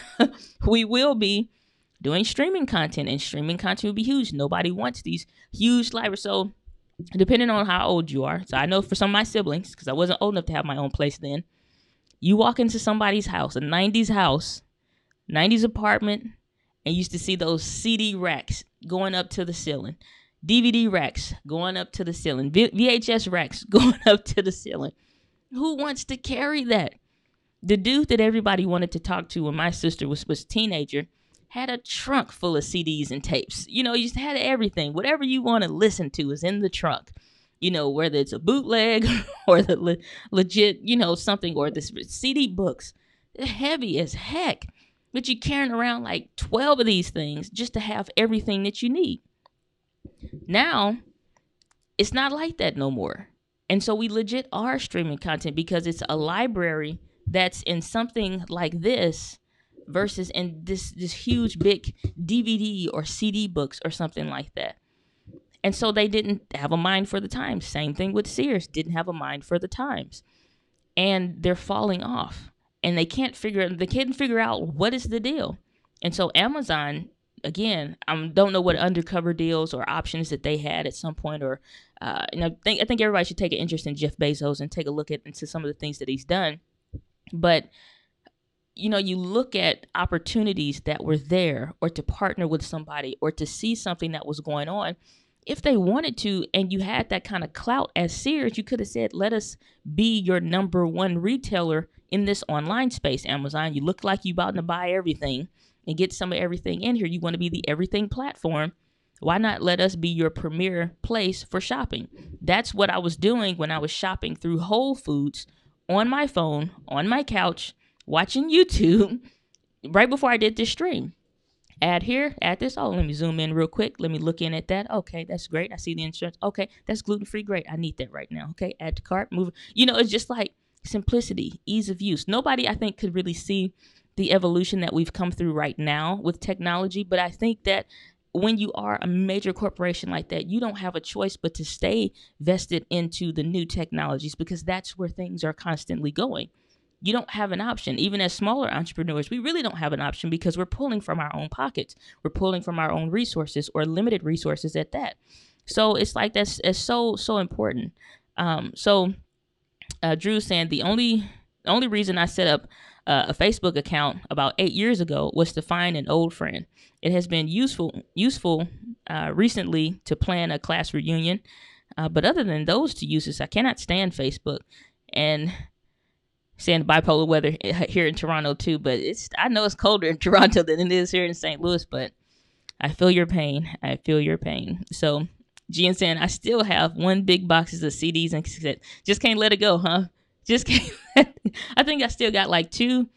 we will be doing streaming content, and streaming content will be huge. Nobody wants these huge libraries. So depending on how old you are, so I know for some of my siblings, because I wasn't old enough to have my own place then, you walk into somebody's house, a 90s house, 90s apartment, and you used to see those CD racks going up to the ceiling, DVD racks going up to the ceiling, VHS racks going up to the ceiling. Who wants to carry that? The dude that everybody wanted to talk to when my sister was a teenager had a trunk full of CDs and tapes. You just had everything. Whatever you want to listen to is in the trunk. Whether it's a bootleg or the legit, something, or this CD books. They're heavy as heck. But you're carrying around like 12 of these things just to have everything that you need. Now, it's not like that no more. And so we legit are streaming content because it's a library that's in something like this versus in this huge big DVD or CD books or something like that. And so they didn't have a mind for the times. Same thing with Sears, didn't have a mind for the times. And they're falling off. And they can't figure out what is the deal. And so Amazon, again, I don't know what undercover deals or options that they had at some point, or I think everybody should take an interest in Jeff Bezos and take a look into some of the things that he's done. But you look at opportunities that were there, or to partner with somebody, or to see something that was going on. if they wanted to, and you had that kind of clout as Sears, you could have said, let us be your number one retailer in this online space. Amazon, you look like you about to buy everything and get some of everything in here. You want to be the everything platform. Why not let us be your premier place for shopping? That's what I was doing when I was shopping through Whole Foods on my phone, on my couch, watching YouTube right before I did this stream. Add here, add this. Oh, let me zoom in real quick. Let me look in at that. Okay, that's great. I see the insurance. Okay, that's gluten-free. Great. I need that right now. Okay, add to cart, move. It's just like simplicity, ease of use. Nobody, I think, could really see the evolution that we've come through right now with technology. But I think that when you are a major corporation like that, you don't have a choice but to stay vested into the new technologies, because that's where things are constantly going. You don't have an option. Even as smaller entrepreneurs, we really don't have an option, because we're pulling from our own pockets. We're pulling from our own resources, or limited resources at that. So it's like that's so important. Drew's saying the only reason I set up a Facebook account about 8 years ago was to find an old friend. It has been useful recently to plan a class reunion. But other than those two uses, I cannot stand Facebook. And saying bipolar weather here in Toronto too, but I know it's colder in Toronto than it is here in St. Louis, but I feel your pain. So Gian saying, I still have one big boxes of CDs and cassettes. Just can't let it go, huh? Just can't. I think I still got like 2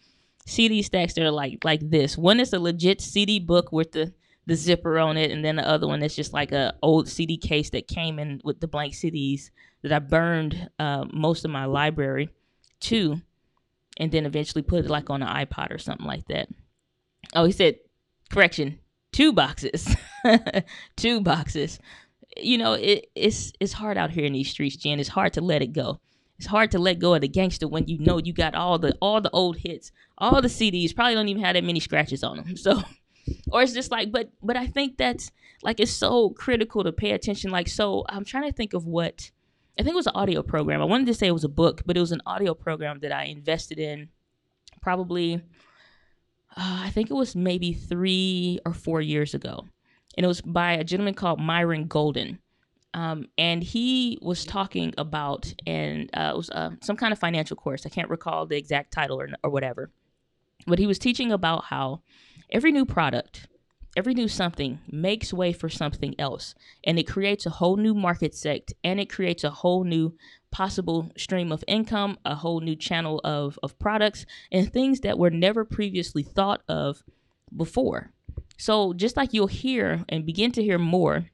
CD stacks that are like this. One is a legit CD book with the zipper on it, and then the other one is just like a old CD case that came in with the blank CDs that I burned most of my library to, and then eventually put it like on an iPod or something like that. Oh, he said, correction, 2 boxes. 2 boxes. It's hard out here in these streets, Jen. It's hard to let it go. It's hard to let go of the gangster when you know you got all the old hits, all the CDs, probably don't even have that many scratches on them. So, or it's just like, but I think that's like, it's so critical to pay attention. Like, so I'm trying to think of what, I think it was an audio program. I wanted to say it was a book, but it was an audio program that I invested in probably, I think it was maybe 3 or 4 years ago. And it was by a gentleman called Myron Golden. And he was talking about, and it was some kind of financial course. I can't recall the exact title or whatever. But he was teaching about how every new product, every new something makes way for something else, and it creates a whole new market sect, and it creates a whole new possible stream of income, a whole new channel of products and things that were never previously thought of before. So just like you'll hear and begin to hear more,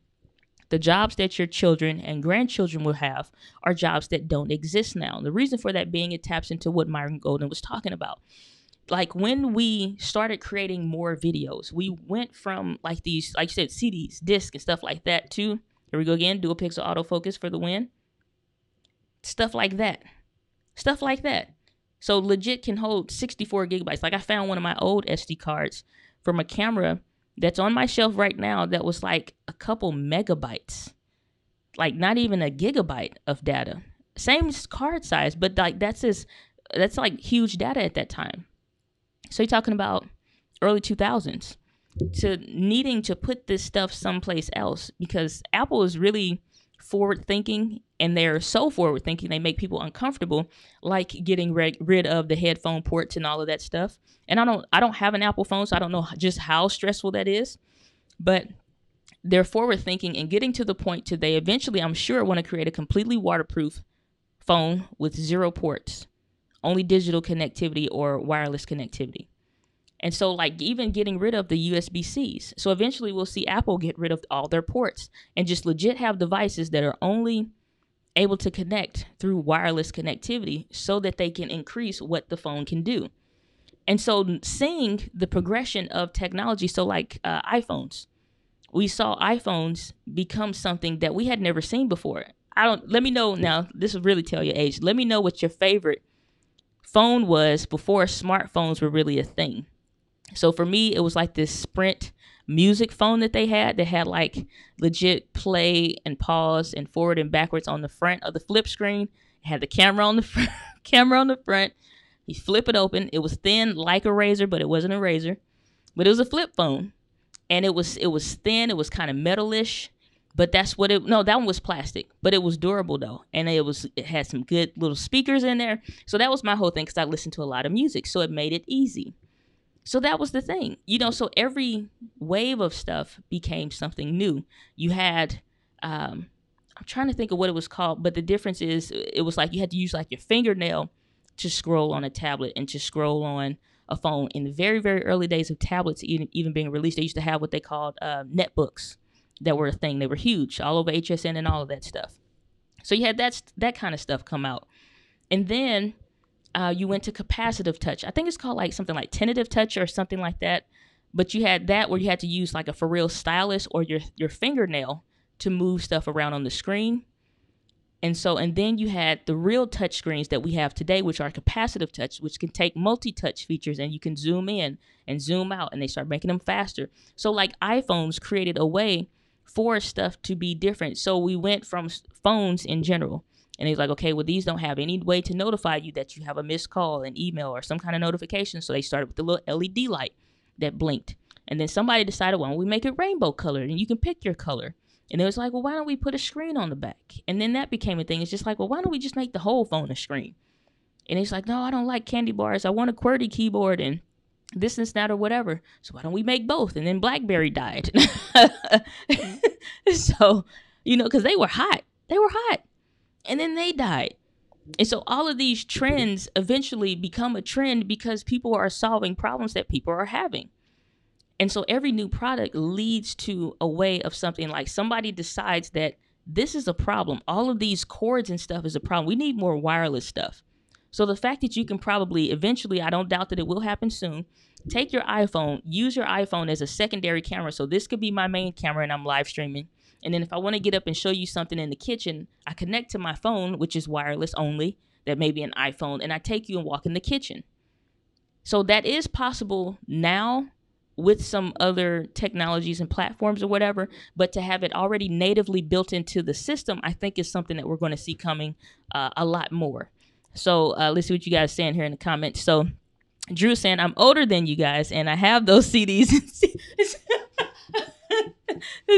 the jobs that your children and grandchildren will have are jobs that don't exist now. The reason for that being, it taps into what Myron Golden was talking about. Like when we started creating more videos, we went from like these, like you said, CDs, discs, and stuff like that to, here we go again, dual pixel autofocus for the win. Stuff like that. So legit can hold 64 gigabytes. Like I found one of my old SD cards from a camera that's on my shelf right now that was like a couple megabytes. Like not even a gigabyte of data. Same card size, but like that's like huge data at that time. So you're talking about early 2000s to needing to put this stuff someplace else, because Apple is really forward thinking, and they're so forward thinking they make people uncomfortable, like getting rid of the headphone ports and all of that stuff. And I don't have an Apple phone, so I don't know just how stressful that is, but they're forward thinking and getting to the point to they eventually, I'm sure, want to create a completely waterproof phone with 0 ports. Only digital connectivity or wireless connectivity. And so like even getting rid of the USB-Cs. So eventually we'll see Apple get rid of all their ports and just legit have devices that are only able to connect through wireless connectivity so that they can increase what the phone can do. And so seeing the progression of technology, so like iPhones, we saw iPhones become something that we had never seen before. Let me know now, this will really tell your age. Let me know what your favorite phone was before smartphones were really a thing. So for me, it was like this Sprint music phone that they had like legit play and pause and forward and backwards on the front of the flip screen. It had the camera on the front, You flip it open. It was thin like a razor, but it wasn't a razor. But it was a flip phone. And it was thin. It was kind of metalish. But that's what no, that one was plastic, but it was durable though. And it had some good little speakers in there. So that was my whole thing, because I listened to a lot of music. So it made it easy. So that was the thing, so every wave of stuff became something new. You had, I'm trying to think of what it was called, but the difference is it was like you had to use like your fingernail to scroll on a tablet and to scroll on a phone. In the very, very early days of tablets even being released, they used to have what they called netbooks that were a thing. They were huge, all over HSN and all of that stuff. So you had that kind of stuff come out. And then you went to capacitive touch. I think it's called like something like tentative touch or something like that. But you had that where you had to use like a for real stylus or your fingernail to move stuff around on the screen. And then you had the real touch screens that we have today, which are capacitive touch, which can take multi-touch features, and you can zoom in and zoom out, and they start making them faster. So like iPhones created a way for stuff to be different. So we went from phones in general, and he's like, okay, well, these don't have any way to notify you that you have a missed call, an email, or some kind of notification. So they started with the little LED light that blinked. And then somebody decided, why don't we make it rainbow colored, and you can pick your color. And it was like, well, why don't we put a screen on the back? And then that became a thing. It's just like, well, why don't we just make the whole phone a screen? And it's like, no, I don't like candy bars. I want a QWERTY keyboard and this and that or whatever. So why don't we make both? And then BlackBerry died. So, because they were hot. They were hot. And then they died. And so all of these trends eventually become a trend because people are solving problems that people are having. And so every new product leads to a way of something, like somebody decides that this is a problem. All of these cords and stuff is a problem. We need more wireless stuff. So the fact that you can probably eventually, I don't doubt that it will happen soon, take your iPhone, use your iPhone as a secondary camera. So this could be my main camera and I'm live streaming. And then if I want to get up and show you something in the kitchen, I connect to my phone, which is wireless only, that may be an iPhone, and I take you and walk in the kitchen. So that is possible now with some other technologies and platforms or whatever, but to have it already natively built into the system, I think is something that we're going to see coming a lot more. So let's see what you guys are saying here in the comments. So Drew saying, I'm older than you guys and I have those CDs.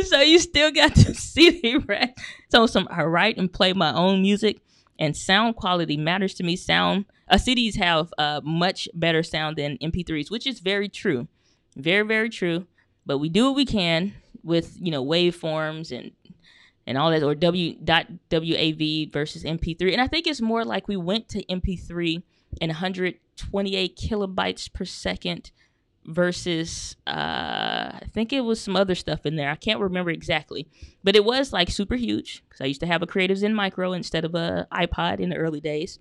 So you still got the CD rack. So I write and play my own music, and sound quality matters to me. CDs have much better sound than MP3s, which is very true. Very, very true. But we do what we can with, waveforms and all that, or WAV versus MP3. And I think it's more like we went to MP3 and 128 kilobytes per second versus I think it was some other stuff in there. I can't remember exactly. But it was like super huge because I used to have a Creative Zen Micro instead of a iPod in the early days.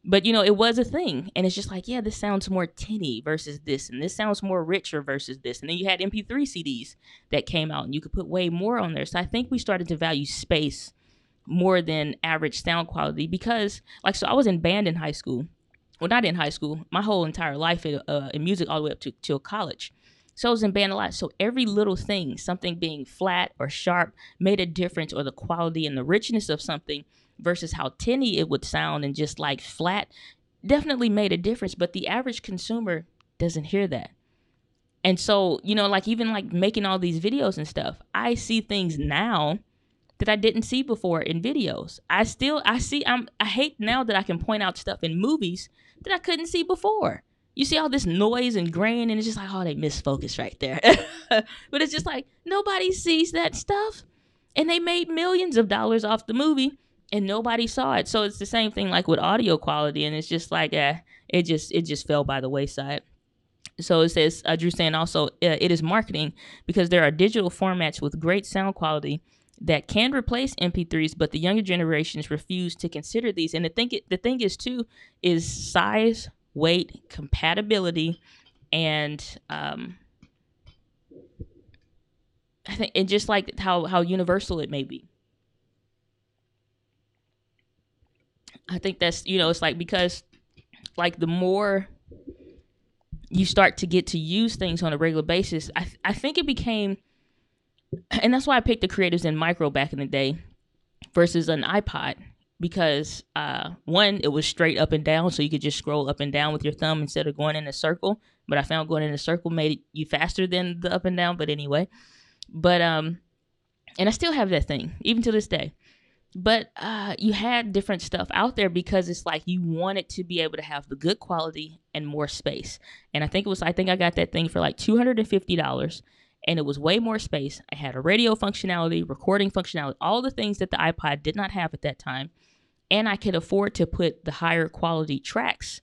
But, it was a thing. And it's just like, yeah, this sounds more tinny versus this. And this sounds more richer versus this. And then you had MP3 CDs that came out and you could put way more on there. So I think we started to value space more than average sound quality because, so I was in band in high school. Well, not in high school. My whole entire life in music all the way up till college. So I was in band a lot. So every little thing, something being flat or sharp, made a difference, or the quality and the richness of something versus how tinny it would sound and just like flat definitely made a difference. But the average consumer doesn't hear that. And so, even making all these videos and stuff, I see things now that I didn't see before in videos. I hate now that I can point out stuff in movies that I couldn't see before. You see all this noise and grain, and it's just like, oh, they misfocus right there. But it's just like, nobody sees that stuff. And they made millions of dollars off the movie, and nobody saw it. So it's the same thing like with audio quality, and it's just like, it just fell by the wayside. So it says, Drew saying also, it is marketing because there are digital formats with great sound quality that can replace MP3s, but the younger generations refuse to consider these. And the thing is too, is size, weight, compatibility, and I think, and just like how universal it may be. I think that's, it's like, because like the more you start to get to use things on a regular basis, I think it became, and that's why I picked the Creative Zen Micro back in the day versus an iPod, because one, it was straight up and down, so you could just scroll up and down with your thumb instead of going in a circle. But I found going in a circle made you faster than the up and down. But anyway, And I still have that thing, even to this day. But you had different stuff out there because it's like you wanted to be able to have the good quality and more space. And I think I got that thing for like $250, and it was way more space. I had a radio functionality, recording functionality, all the things that the iPod did not have at that time. And I could afford to put the higher quality tracks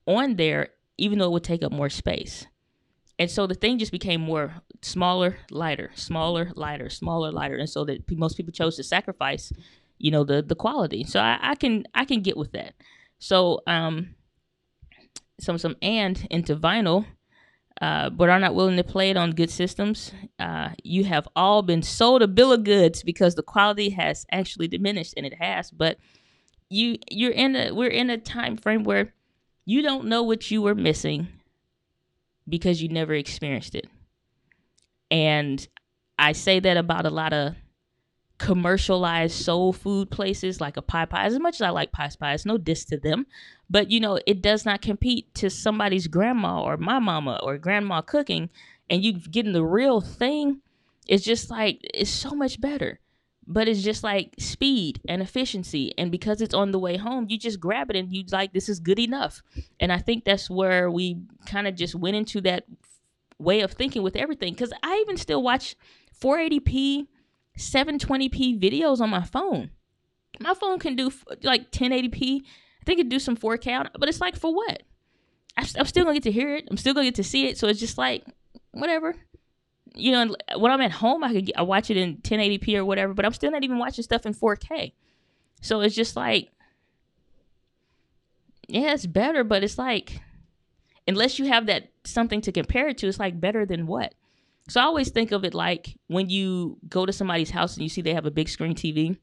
on there, even though it would take up more space. And so the thing just became more smaller, lighter, smaller, lighter, smaller, lighter. And so that most people chose to sacrifice, the quality. So I can get with that. So some and into vinyl, but are not willing to play it on good systems. You have all been sold a bill of goods because the quality has actually diminished, and it has. But we're in a time frame where you don't know what you were missing because you never experienced it. And I say that about a lot of commercialized soul food places like a Pie Pie. As much as I like Pie Pie, it's no diss to them. But, it does not compete to somebody's grandma or my mama or grandma cooking. And you getting the real thing, it's just like, it's so much better. But it's just like speed and efficiency. And because it's on the way home, you just grab it and you like, this is good enough. And I think that's where we kind of just went into that way of thinking with everything. Because I even still watch 480p, 720p videos on my phone. My phone can do like 1080p. I think it do some 4K, but it's like, for what? I'm still going to get to hear it. I'm still going to get to see it. So it's just like, whatever. When I'm at home, I watch it in 1080p or whatever, but I'm still not even watching stuff in 4K. So it's just like, yeah, it's better, but it's like, unless you have that something to compare it to, it's like, better than what? So I always think of it like when you go to somebody's house and you see they have a big screen TV,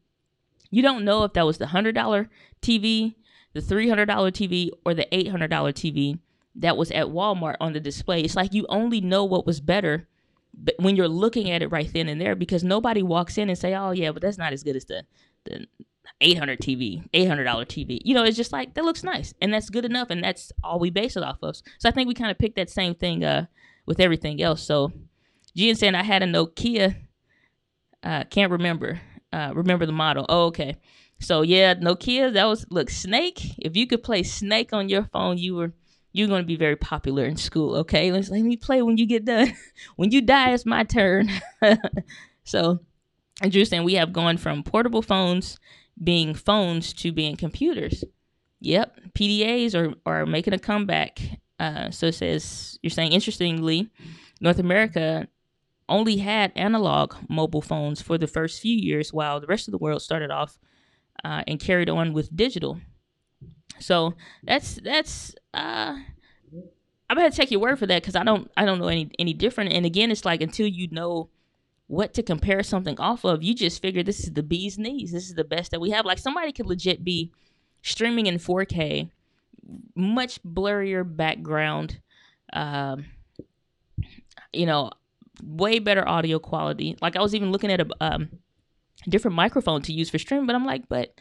you don't know if that was the $100 TV, the $300 TV, or the $800 TV that was at Walmart on the display. It's like you only know what was better but when you're looking at it right then and there, because nobody walks in and say, oh yeah, but that's not as good as the $800 TV. It's just like, that looks nice and that's good enough, and that's all we base it off of. So I think we kind of picked that same thing with everything else. So Gian saying I had a Nokia, can't remember the model. Oh, okay. So yeah, Nokia, that was, look, Snake. If you could play Snake on your phone, you're going to be very popular in school, okay? Let me play when you get done. When you die, it's my turn. So, and Drew's saying we have gone from portable phones being phones to being computers. Yep, PDAs are making a comeback. So it says, you're saying, interestingly, North America only had analog mobile phones for the first few years, while the rest of the world started off and carried on with digital. So that's I'm gonna take your word for that, because I don't know any different. And again, it's like, until you know what to compare something off of, you just figure this is the bee's knees. This is the best that we have. Like, somebody could legit be streaming in 4K, much blurrier background, way better audio quality. Like, I was even looking at a different microphone to use for streaming, but I'm like, but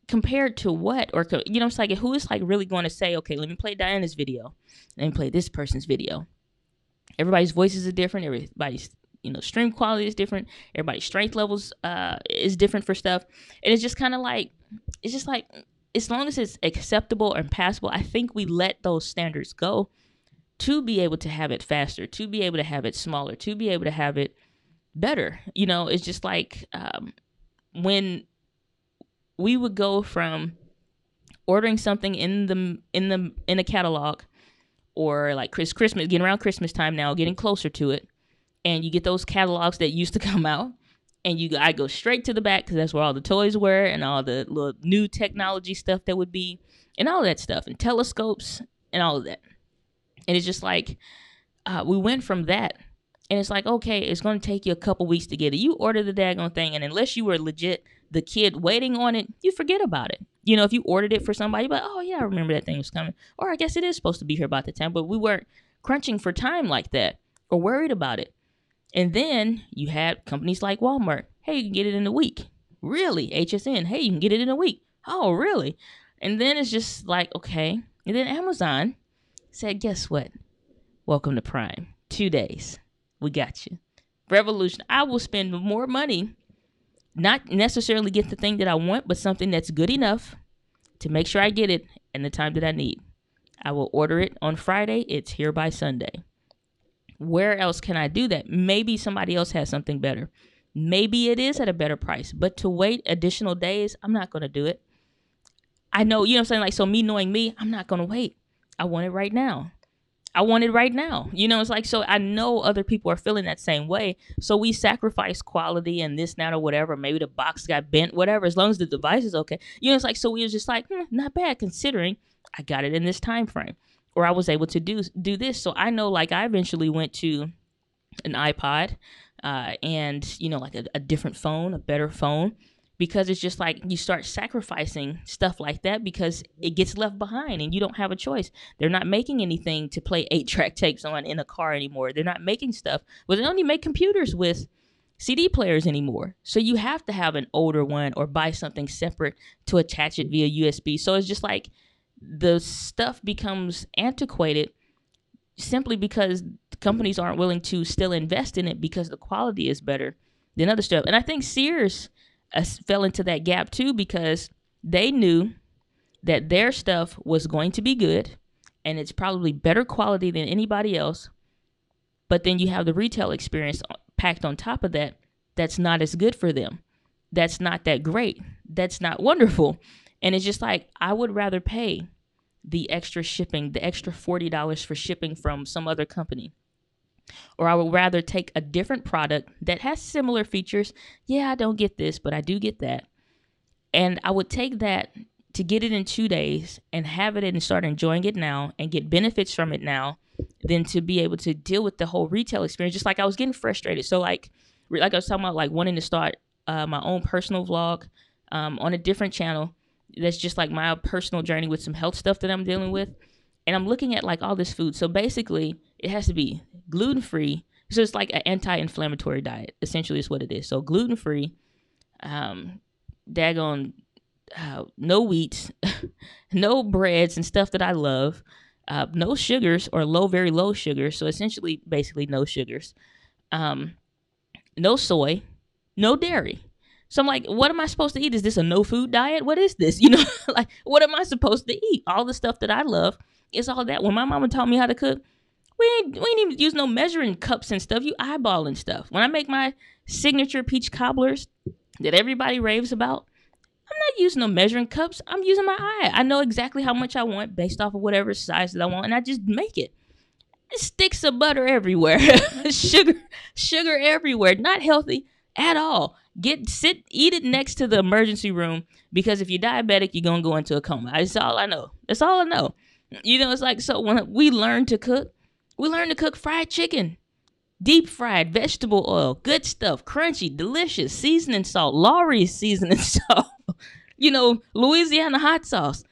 compared to what? Or, it's like, who is like really going to say, okay, let me play Diana's video, let me play this person's video. Everybody's voices are different. Everybody's, stream quality is different. Everybody's strength levels is different for stuff. And it's just kind of like, as long as it's acceptable and passable, I think we let those standards go to be able to have it faster, to be able to have it smaller, to be able to have it better. It's just like when we would go from ordering something in a catalog, or like Christmas, getting around Christmas time now, getting closer to it, and you get those catalogs that used to come out, and I go straight to the back, because that's where all the toys were and all the little new technology stuff that would be, and all that stuff, and telescopes and all of that. And it's just like, we went from that, and it's like, okay, it's going to take you a couple weeks to get it. You order the daggone thing, and unless you were legit the kid waiting on it, you forget about it. If you ordered it for somebody, but oh yeah, I remember that thing was coming. Or I guess it is supposed to be here about the time, but we weren't crunching for time like that or worried about it. And then you had companies like Walmart. Hey, you can get it in a week. Really? HSN. Hey, you can get it in a week. Oh, really? And then it's just like, okay. And then Amazon said, guess what? Welcome to Prime. 2 days. We got you. Revolution. I will spend more money, not necessarily get the thing that I want, but something that's good enough to make sure I get it in the time that I need. I will order it on Friday. It's here by Sunday. Where else can I do that? Maybe somebody else has something better. Maybe it is at a better price. But to wait additional days, I'm not going to do it. I know, you know what I'm saying? Like, so me knowing me, I'm not going to wait. I want it right now. I want it right now. You know, it's like, so I know other people are feeling that same way. So we sacrifice quality and this, that, or whatever. Maybe the box got bent, whatever, as long as the device is okay. You know, it's like, so we was just like, not bad considering I got it in this time frame. Or I was able to do this. So I know, like, I eventually went to an iPod and, you know, like a different phone, a better phone, because it's just like you start sacrificing stuff like that because it gets left behind and you don't have a choice. They're not making anything to play 8-track tapes on in a car anymore. They're not making stuff. Well, they don't even make computers with CD players anymore. So you have to have an older one or buy something separate to attach it via USB. So it's just like the stuff becomes antiquated simply because companies aren't willing to still invest in it because the quality is better than other stuff. And I think Sears fell into that gap too because they knew that their stuff was going to be good and it's probably better quality than anybody else. But then you have the retail experience packed on top of that. That's not as good for them. That's not that great. That's not wonderful. And it's just like, I would rather pay the extra shipping, the extra $40 for shipping from some other company. Or I would rather take a different product that has similar features. Yeah, I don't get this, but I do get that. And I would take that to get it in 2 days and have it and start enjoying it now and get benefits from it now than to be able to deal with the whole retail experience. Just like I was getting frustrated. So like I was talking about, like wanting to start my own personal vlog on a different channel. That's just like my personal journey with some health stuff that I'm dealing with. And I'm looking at like all this food. So basically it has to be gluten-free. So it's like an anti-inflammatory diet, essentially is what it is. So gluten-free, daggone, no wheats, no breads and stuff that I love, no sugars or very low sugars. So essentially, basically no sugars, no soy, no dairy. So I'm like, what am I supposed to eat? Is this a no food diet? What is this? You know, like, what am I supposed to eat? All the stuff that I love is all that. When my mama taught me how to cook, we ain't even use no measuring cups and stuff. You eyeballing stuff. When I make my signature peach cobblers that everybody raves about, I'm not using no measuring cups. I'm using my eye. I know exactly how much I want based off of whatever size that I want, and I just make it. Sticks of butter everywhere. sugar everywhere. Not healthy at all. Eat it next to the emergency room, because if you're diabetic, you're going to go into a coma. That's all I know. That's all I know. You know, it's like, so when we learn to cook, fried chicken, deep fried, vegetable oil, good stuff, crunchy, delicious, seasoning salt, Lawry's seasoning salt, you know, Louisiana hot sauce.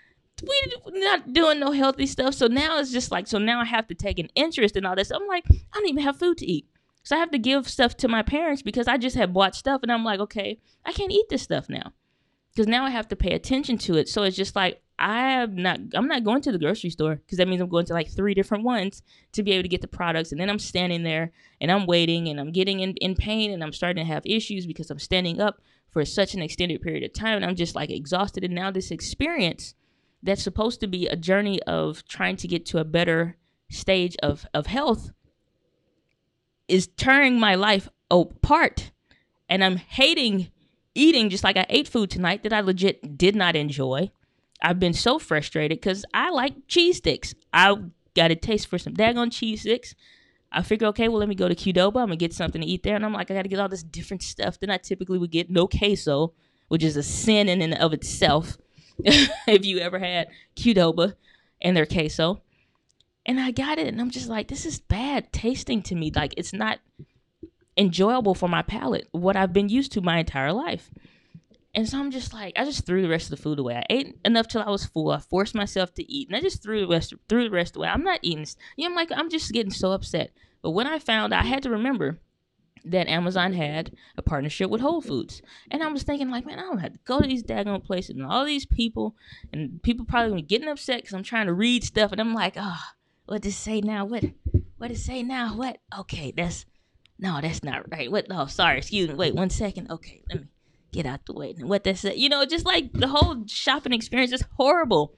We're not doing no healthy stuff. So now it's just like, so now I have to take an interest in all this. I'm like, I don't even have food to eat. So I have to give stuff to my parents because I just had bought stuff and I'm like, okay, I can't eat this stuff now because now I have to pay attention to it. So it's just like, I'm not going to the grocery store because that means I'm going to like 3 different ones to be able to get the products. And then I'm standing there and I'm waiting and I'm getting in pain and I'm starting to have issues because I'm standing up for such an extended period of time. And I'm just like exhausted. And now this experience that's supposed to be a journey of trying to get to a better stage of health is tearing my life apart. And I'm hating eating, just like I ate food tonight that I legit did not enjoy. I've been so frustrated because I like cheese sticks. I got a taste for some daggone cheese sticks. I figure, okay, well, let me go to Qdoba. I'm going to get something to eat there. And I'm like, I got to get all this different stuff than I typically would get. No queso, which is a sin in and of itself. If you ever had Qdoba and their queso. And I got it, and I'm just like, this is bad tasting to me. Like, it's not enjoyable for my palate, what I've been used to my entire life. And so I'm just like, I just threw the rest of the food away. I ate enough till I was full. I forced myself to eat, and I just threw the rest away. I'm not eating. You know, I'm just getting so upset. But when I found, I had to remember that Amazon had a partnership with Whole Foods. And I was thinking, like, man, I don't have to go to these daggone places and all these people, and people probably gonna be getting upset because I'm trying to read stuff, and I'm like, what does it say now? What does it say now? What? Okay, No, that's not right. What? Oh, sorry. Excuse me. Wait 1 second. Okay, let me get out the way. And what that's, just like the whole shopping experience is horrible.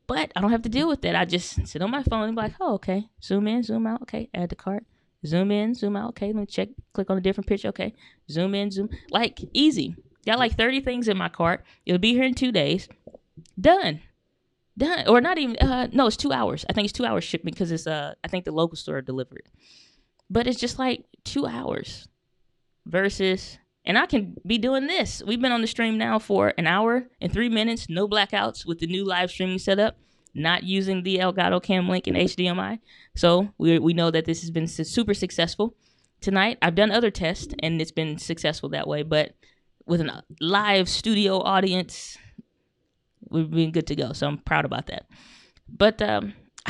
But I don't have to deal with that. I just sit on my phone and be like, oh, okay. Zoom in, zoom out. Okay, add to cart. Zoom in, zoom out. Okay, let me check. Click on a different picture. Okay, zoom in, zoom. Like, easy. Got like 30 things in my cart. It'll be here in 2 days. Done. Or not even. No, it's 2 hours. I think it's 2 hours shipping because it's I think the local store delivered. But it's just like 2 hours versus, and I can be doing this. We've been on the stream now for an hour and 3 minutes, no blackouts with the new live streaming setup, not using the Elgato Cam Link and HDMI. So we know that this has been super successful. Tonight, I've done other tests and it's been successful that way, but with a live studio audience, we've been good to go. So I'm proud about that. But I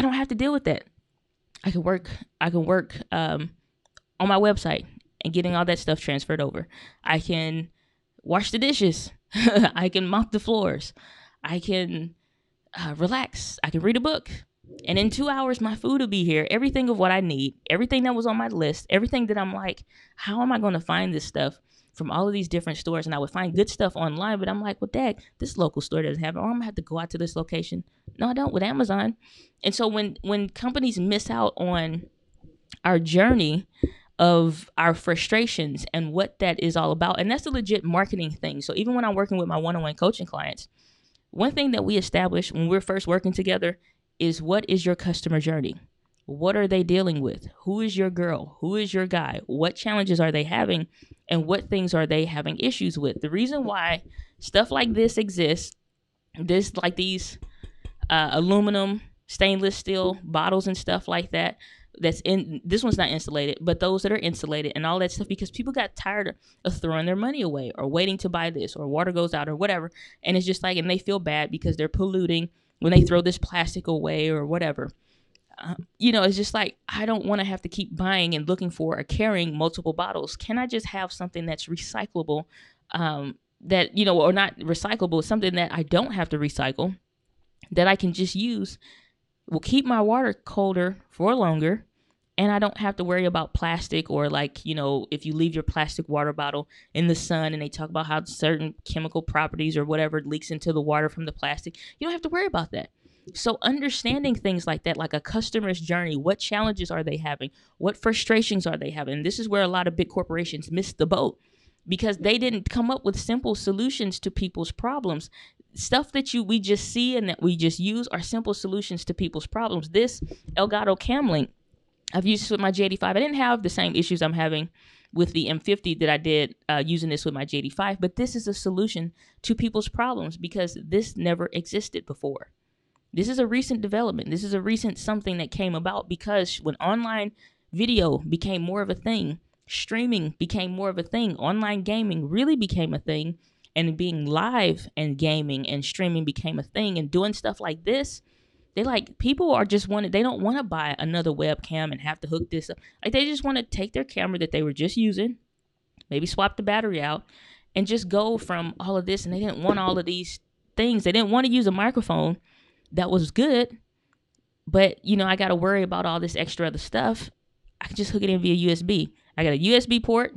don't have to deal with that. I can work on my website and getting all that stuff transferred over. I can wash the dishes. I can mop the floors. I can relax. I can read a book. And in 2 hours, my food will be here. Everything of what I need, everything that was on my list, everything that I'm like, how am I going to find this stuff from all of these different stores? And I would find good stuff online, but I'm like, well, dang, this local store doesn't have it. Or I'm going to have to go out to this location. No, I don't with Amazon. And so when companies miss out on our journey of our frustrations and what that is all about, and that's a legit marketing thing. So even when I'm working with my one-on-one coaching clients, one thing that we establish when we're first working together is, what is your customer journey? What are they dealing with? Who is your girl? Who is your guy? What challenges are they having? And what things are they having issues with? The reason why stuff like this exists, these aluminum, stainless steel bottles and stuff like that, this one's not insulated, but those that are insulated and all that stuff, because people got tired of throwing their money away or waiting to buy this, or water goes out or whatever. And it's just like, and they feel bad because they're polluting when they throw this plastic away or whatever. It's just like, I don't want to have to keep buying and looking for or carrying multiple bottles. Can I just have something that's recyclable, or not recyclable, something that I don't have to recycle, that I can just use, will keep my water colder for longer, and I don't have to worry about plastic, or if you leave your plastic water bottle in the sun and they talk about how certain chemical properties or whatever leaks into the water from the plastic, you don't have to worry about that. So understanding things like that, like a customer's journey, what challenges are they having? What frustrations are they having? And this is where a lot of big corporations miss the boat, because they didn't come up with simple solutions to people's problems. Stuff that we just see and that we just use are simple solutions to people's problems. This Elgato Cam Link, I've used this with my J85. I didn't have the same issues I'm having with the M50 that I did using this with my J85, but this is a solution to people's problems because this never existed before. This is a recent development. This is a recent something that came about because when online video became more of a thing, streaming became more of a thing, online gaming really became a thing, and being live and gaming and streaming became a thing, and doing stuff like this, people are just they don't want to buy another webcam and have to hook this up. Like, they just want to take their camera that they were just using, maybe swap the battery out, and just go from all of this. And they didn't want all of these things. They didn't want to use a microphone that was good, but I got to worry about all this extra other stuff. I can just hook it in via USB. I got a USB port,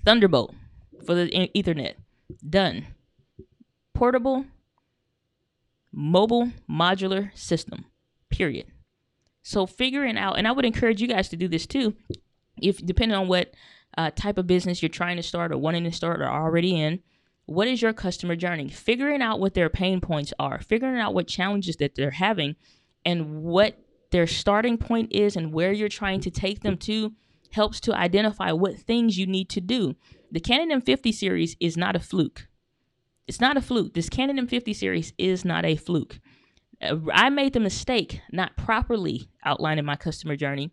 Thunderbolt for the Ethernet. Done. Portable, mobile, modular system, period. So figuring out, and I would encourage you guys to do this too, if depending on what type of business you're trying to start or wanting to start or already in, what is your customer journey? Figuring out what their pain points are, figuring out what challenges that they're having, and what their starting point is and where you're trying to take them to helps to identify what things you need to do. The Canon M50 series is not a fluke. It's not a fluke. This Canon M50 series is not a fluke. I made the mistake not properly outlining my customer journey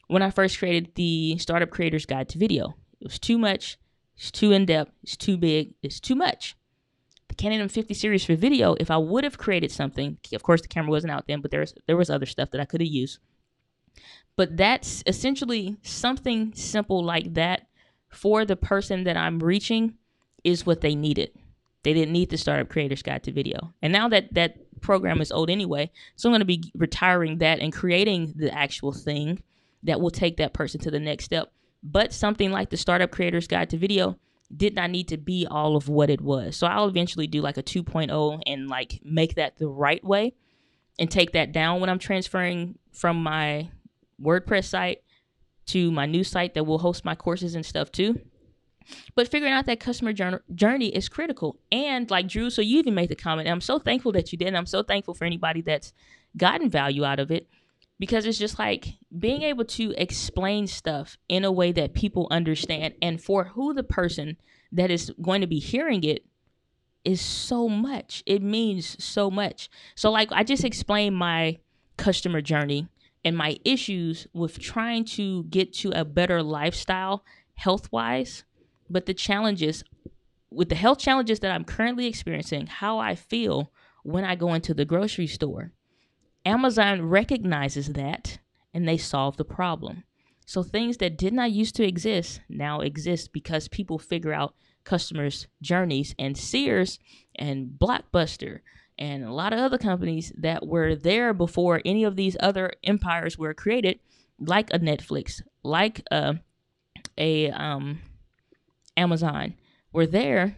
when I first created the Startup Creator's Guide to Video. It was too much. It's too in-depth. It's too big. It's too much. The Canon M50 series for video, if I would have created something, of course the camera wasn't out then, but there was other stuff that I could have used. But that's essentially something simple like that for the person that I'm reaching is what they needed. They didn't need the Startup Creator's Guide to Video. And now that program is old anyway, so I'm going to be retiring that and creating the actual thing that will take that person to the next step. But something like the Startup Creator's Guide to Video did not need to be all of what it was. So I'll eventually do like a 2.0 and like make that the right way and take that down when I'm transferring from my WordPress site to my new site that will host my courses and stuff too. But figuring out that customer journey is critical. And like Drew, so you even made the comment, and I'm so thankful that you did. And I'm so thankful for anybody that's gotten value out of it, because it's just like being able to explain stuff in a way that people understand, and for who the person that is going to be hearing it is so much. It means so much. So like I just explained my customer journey and my issues with trying to get to a better lifestyle health-wise. But the challenges, with the health challenges that I'm currently experiencing, how I feel when I go into the grocery store, Amazon recognizes that and they solve the problem. So things that did not used to exist now exist because people figure out customers' journeys. And Sears and Blockbuster and a lot of other companies that were there before any of these other empires were created, like a Netflix, like a Amazon, were there.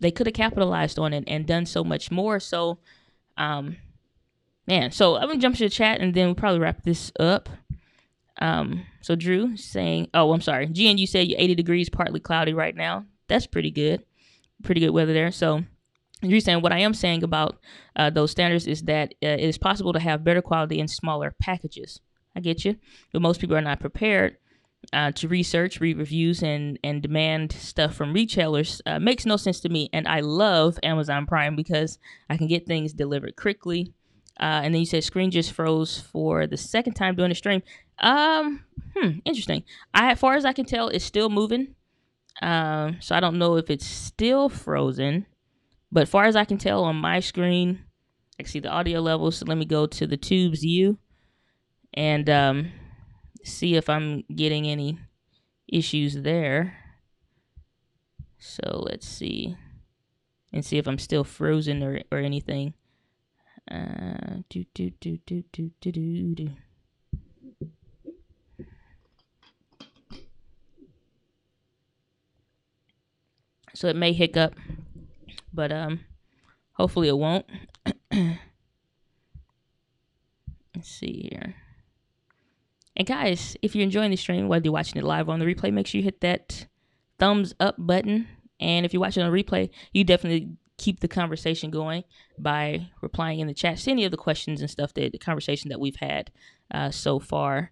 They could have capitalized on it and done so much more. So, so I'm gonna jump to the chat and then we'll probably wrap this up. So Drew saying, oh, I'm sorry, Gian, you said you're 80 degrees, partly cloudy right now. That's pretty good weather there. So Drew saying, what I am saying about those standards is that it is possible to have better quality in smaller packages. I get you, but most people are not prepared to research, read reviews, and demand stuff from retailers. Makes no sense to me. And I love Amazon Prime because I can get things delivered quickly. And then you said screen just froze for the second time during the stream. Interesting. As far as I can tell, it's still moving. So I don't know if it's still frozen. But as far as I can tell on my screen, I can see the audio levels. So let me go to the Tubes view and see if I'm getting any issues there. So let's see. And see if I'm still frozen or anything. So it may hiccup, but hopefully it won't. Let's see here. And guys, if you're enjoying the stream, whether you're watching it live or on the replay, make sure you hit that thumbs up button. And if you're watching on replay, you definitely keep the conversation going by replying in the chat to any of the questions and stuff, the conversation that we've had so far.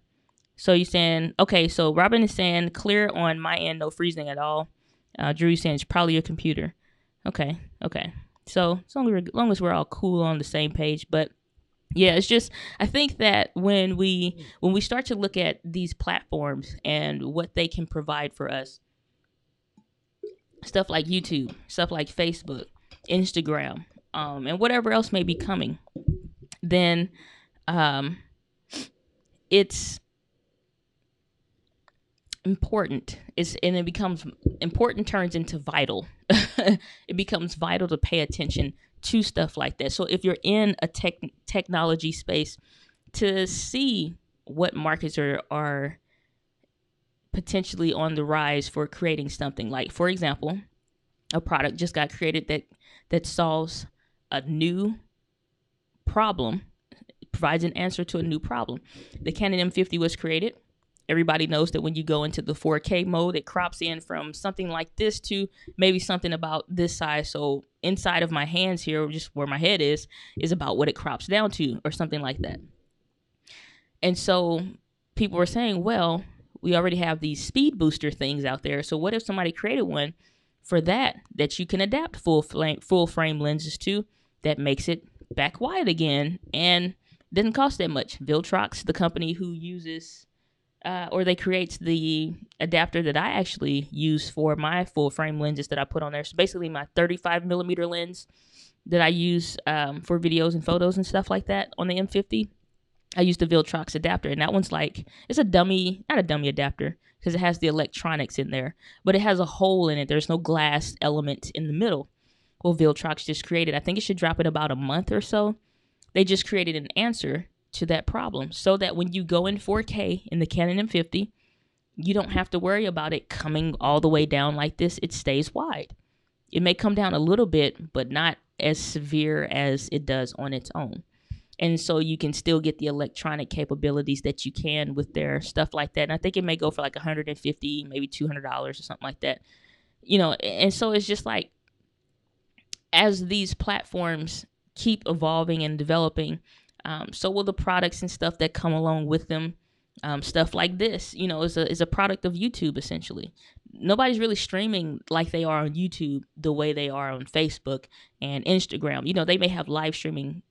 So you're saying, okay, so Robin is saying clear on my end, no freezing at all. Drew saying it's probably your computer. Okay. So as long as we're all cool on the same page, but yeah, it's just, I think that when we start to look at these platforms and what they can provide for us, stuff like YouTube, stuff like Facebook, Instagram, and whatever else may be coming, then it's important. It becomes important, turns into vital. It becomes vital to pay attention to stuff like that. So if you're in a technology space, to see what markets are potentially on the rise for creating something, like, for example, a product just got created that solves a new problem, provides an answer to a new problem. The Canon M50 was created. Everybody knows that when you go into the 4K mode, it crops in from something like this to maybe something about this size. So inside of my hands here, just where my head is about what it crops down to, or something like that. And so people were saying, well, we already have these speed booster things out there. So what if somebody created one for that you can adapt full frame lenses to, that makes it back wide again and doesn't cost that much? Viltrox, the company who uses they creates the adapter that I actually use for my full frame lenses that I put on there. So basically my 35 millimeter lens that I use for videos and photos and stuff like that on the M50, I use the Viltrox adapter. And that one's like, it's not a dummy adapter because it has the electronics in there, but it has a hole in it. There's no glass element in the middle. Well, Viltrox just created, I think it should drop in about a month or so. They just created an answer to that problem, so that when you go in 4K in the Canon M50, you don't have to worry about it coming all the way down like this. It stays wide. It may come down a little bit, but not as severe as it does on its own. And so you can still get the electronic capabilities that you can with their stuff like that. And I think it may go for like $150, maybe $200 or something like that. And so it's just like, as these platforms keep evolving and developing, so will the products and stuff that come along with them. Stuff like this, is a product of YouTube, essentially. Nobody's really streaming like they are on YouTube the way they are on Facebook and Instagram. They may have live streaming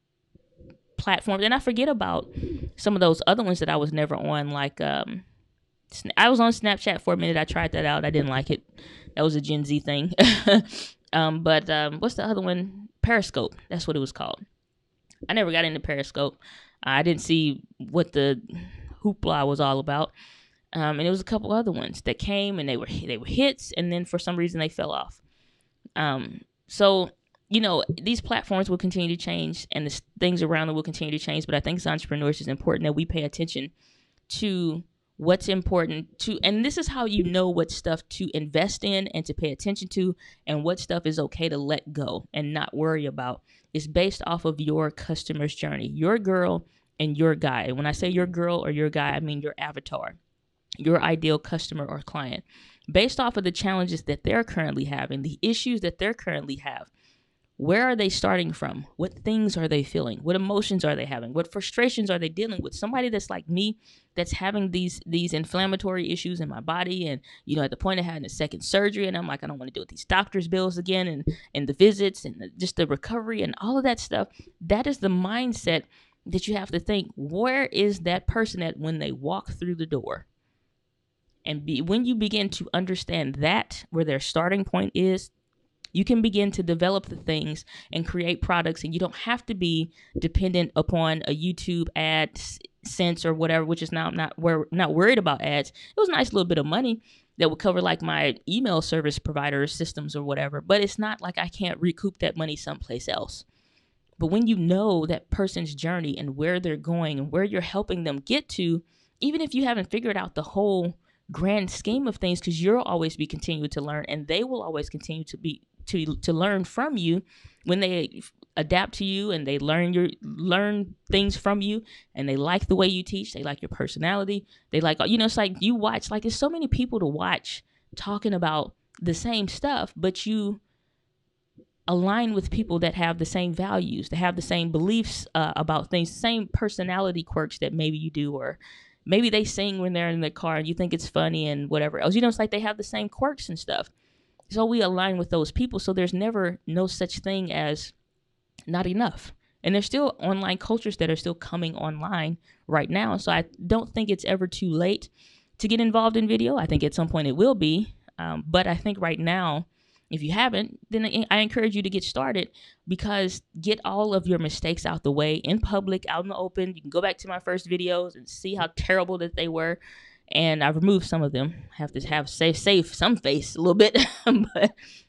platforms, and I forget about some of those other ones that I was never on, like I was on Snapchat for a minute. I tried that out. I didn't like it. That was a Gen Z thing. But what's the other one? Periscope. That's what it was called. I never got into Periscope. I didn't see what the hoopla was all about. And it was a couple other ones that came, and they were hits, and then for some reason they fell off. So these platforms will continue to change, and the things around them will continue to change. But I think as entrepreneurs, it's important that we pay attention to what's important to, and this is how you know what stuff to invest in and to pay attention to, and what stuff is okay to let go and not worry about. It's based off of your customer's journey, your girl and your guy. And when I say your girl or your guy, I mean your avatar, your ideal customer or client, based off of the challenges that they're currently having, the issues that they're currently have. Where are they starting from? What things are they feeling? What emotions are they having? What frustrations are they dealing with? Somebody that's like me, that's having these inflammatory issues in my body, and at the point of having a second surgery, and I'm like, I don't want to deal with these doctor's bills again, and the visits, and just the recovery and all of that stuff. That is the mindset that you have to think. Where is that person at when they walk through the door? And when you begin to understand that, where their starting point is, you can begin to develop the things and create products, and you don't have to be dependent upon a YouTube AdSense or whatever, which is now not worried about ads. It was a nice little bit of money that would cover like my email service provider systems or whatever, but it's not like I can't recoup that money someplace else. But when you know that person's journey and where they're going and where you're helping them get to, even if you haven't figured out the whole grand scheme of things, because you'll always be continuing to learn, and they will always continue to learn from you when they adapt to you and they learn things from you, and they like the way you teach, they like your personality, they like, it's like you watch, like there's so many people to watch talking about the same stuff, but you align with people that have the same values, that have the same beliefs about things, same personality quirks that maybe you do, or maybe they sing when they're in the car and you think it's funny and whatever else. It's like they have the same quirks and stuff. So we align with those people. So there's never no such thing as not enough. And there's still online cultures that are still coming online right now. So I don't think it's ever too late to get involved in video. I think at some point it will be. But I think right now, if you haven't, then I encourage you to get started, because get all of your mistakes out the way in public, out in the open. You can go back to my first videos and see how terrible that they were. And I've removed some of them. I have to have save some face a little bit.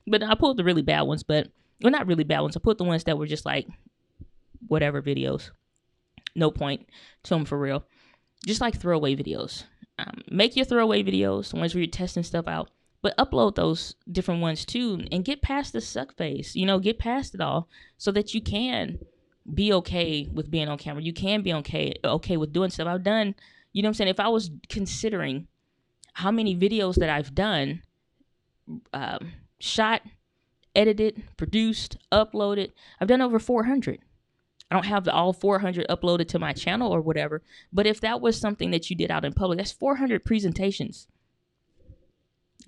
but I pulled the really bad ones, not really bad ones. I put the ones that were just like whatever videos. No point to them for real. Just like throwaway videos. Make your throwaway videos, the ones where you're testing stuff out. But upload those different ones too, and get past the suck face. Get past it all so that you can be okay with being on camera. You can be okay with doing stuff. I've done, what I'm saying? If I was considering how many videos that I've done, shot, edited, produced, uploaded, I've done over 400. I don't have all 400 uploaded to my channel or whatever, but if that was something that you did out in public, that's 400 presentations.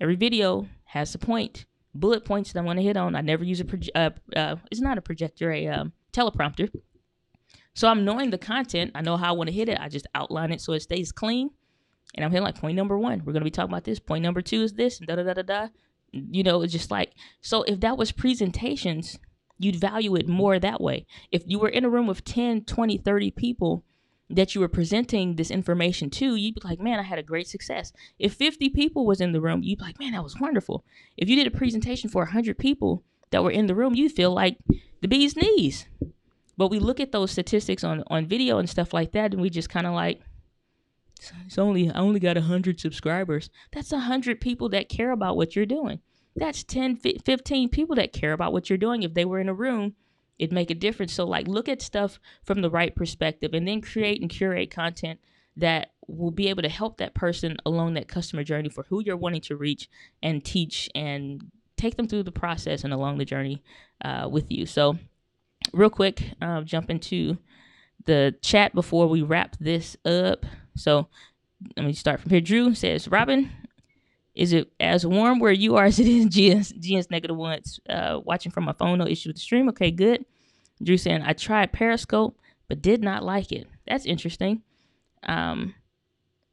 Every video has a point, bullet points that I want to hit on. I never use it's not a projector, a teleprompter. So I'm knowing the content. I know how I want to hit it. I just outline it so it stays clean. And I'm hitting like point number 1. We're going to be talking about this. Point number 2 is this, and da-da-da-da-da. It's just like, so if that was presentations, you'd value it more that way. If you were in a room with 10, 20, 30 people that you were presenting this information to, you'd be like, man, I had a great success. If 50 people was in the room, you'd be like, man, that was wonderful. If you did a presentation for 100 people that were in the room, you'd feel like the bee's knees. But we look at those statistics on video and stuff like that, and we just kind of like, I only got 100 subscribers. That's 100 people that care about what you're doing. That's 10, 15 people that care about what you're doing. If they were in a room, it'd make a difference. So like, look at stuff from the right perspective, and then create and curate content that will be able to help that person along that customer journey for who you're wanting to reach, and teach and take them through the process and along the journey with you. So real quick, jump into the chat before we wrap this up. So let me start from here. Drew says, Robin, is it as warm where you are as it is in GS -1? Watching from my phone, no issue with the stream. Okay, good. Drew saying, I tried Periscope, but did not like it. That's interesting.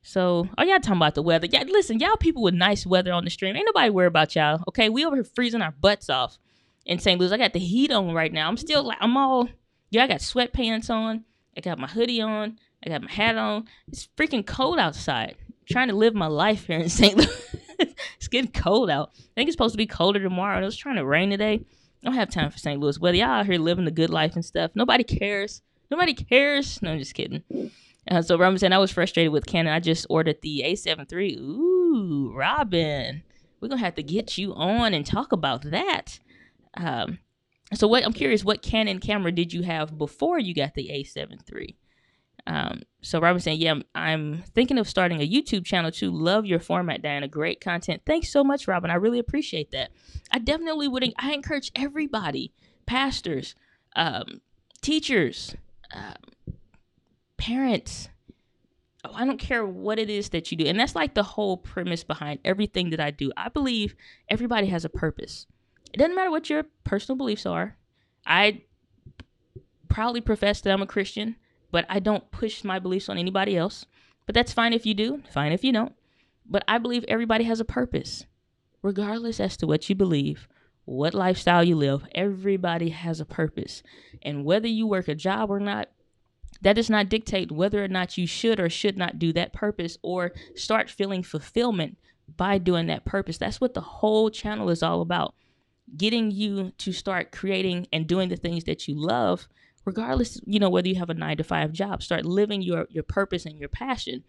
So, y'all talking about the weather. Yeah, listen, y'all people with nice weather on the stream. Ain't nobody worried about y'all. Okay, we over here freezing our butts off in St. Louis. I got the heat on right now. I got sweatpants on. I got my hoodie on. I got my hat on. It's freaking cold outside. I'm trying to live my life here in St. Louis. It's getting cold out. I think it's supposed to be colder tomorrow. It was trying to rain today. I don't have time for St. Louis weather. Y'all out here living the good life and stuff. Nobody cares. Nobody cares. No, I'm just kidding. So Robin said, I was frustrated with Canon. I just ordered the A7 III. Ooh, Robin. We're going to have to get you on and talk about that. So I'm curious, what Canon camera did you have before you got the A7 III? So Robin saying, yeah, I'm thinking of starting a YouTube channel too. Love your format, Diana. Great content. Thanks so much, Robin. I really appreciate that. I definitely would. I encourage everybody, pastors, teachers, parents. I don't care what it is that you do. And that's like the whole premise behind everything that I do. I believe everybody has a purpose. It doesn't matter what your personal beliefs are. I proudly profess that I'm a Christian, but I don't push my beliefs on anybody else. But that's fine if you do, fine if you don't. But I believe everybody has a purpose. Regardless as to what you believe, what lifestyle you live, everybody has a purpose. And whether you work a job or not, that does not dictate whether or not you should or should not do that purpose or start feeling fulfillment by doing that purpose. That's what the whole channel is all about. Getting you to start creating and doing the things that you love, regardless, whether you have a 9-to-5 job. Start living your purpose and your passion.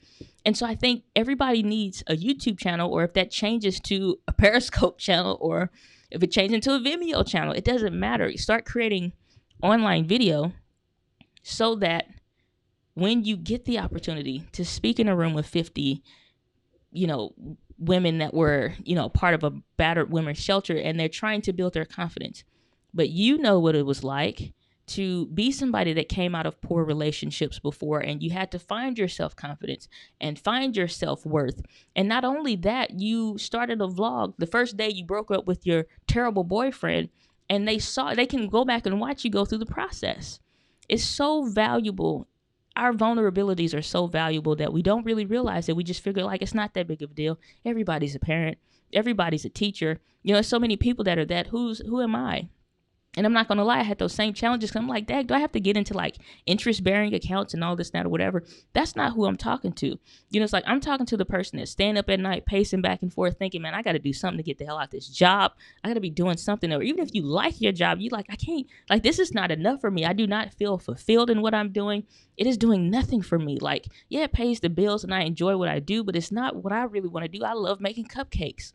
And so I think everybody needs a YouTube channel, or if that changes to a Periscope channel, or if it changes into a Vimeo channel, it doesn't matter. You start creating online video so that when you get the opportunity to speak in a room with 50, women that were, part of a battered women's shelter, and they're trying to build their confidence, but what it was like to be somebody that came out of poor relationships before, and you had to find your self-confidence and find your self-worth. And not only that, you started a vlog the first day you broke up with your terrible boyfriend, and they can go back and watch you go through the process. It's so valuable. Our vulnerabilities are so valuable that we don't really realize it. We just figure like it's not that big of a deal. Everybody's a parent. Everybody's a teacher. There's so many people that are that. Who am I? And I'm not going to lie, I had those same challenges. Cause I'm like, dang, do I have to get into like interest-bearing accounts and all this, that, or whatever? That's not who I'm talking to. It's like I'm talking to the person that's staying up at night, pacing back and forth, thinking, man, I got to do something to get the hell out of this job. I got to be doing something. Or even if you like your job, you like, I can't, like, this is not enough for me. I do not feel fulfilled in what I'm doing. It is doing nothing for me. Like, yeah, it pays the bills and I enjoy what I do, but it's not what I really want to do. I love making cupcakes.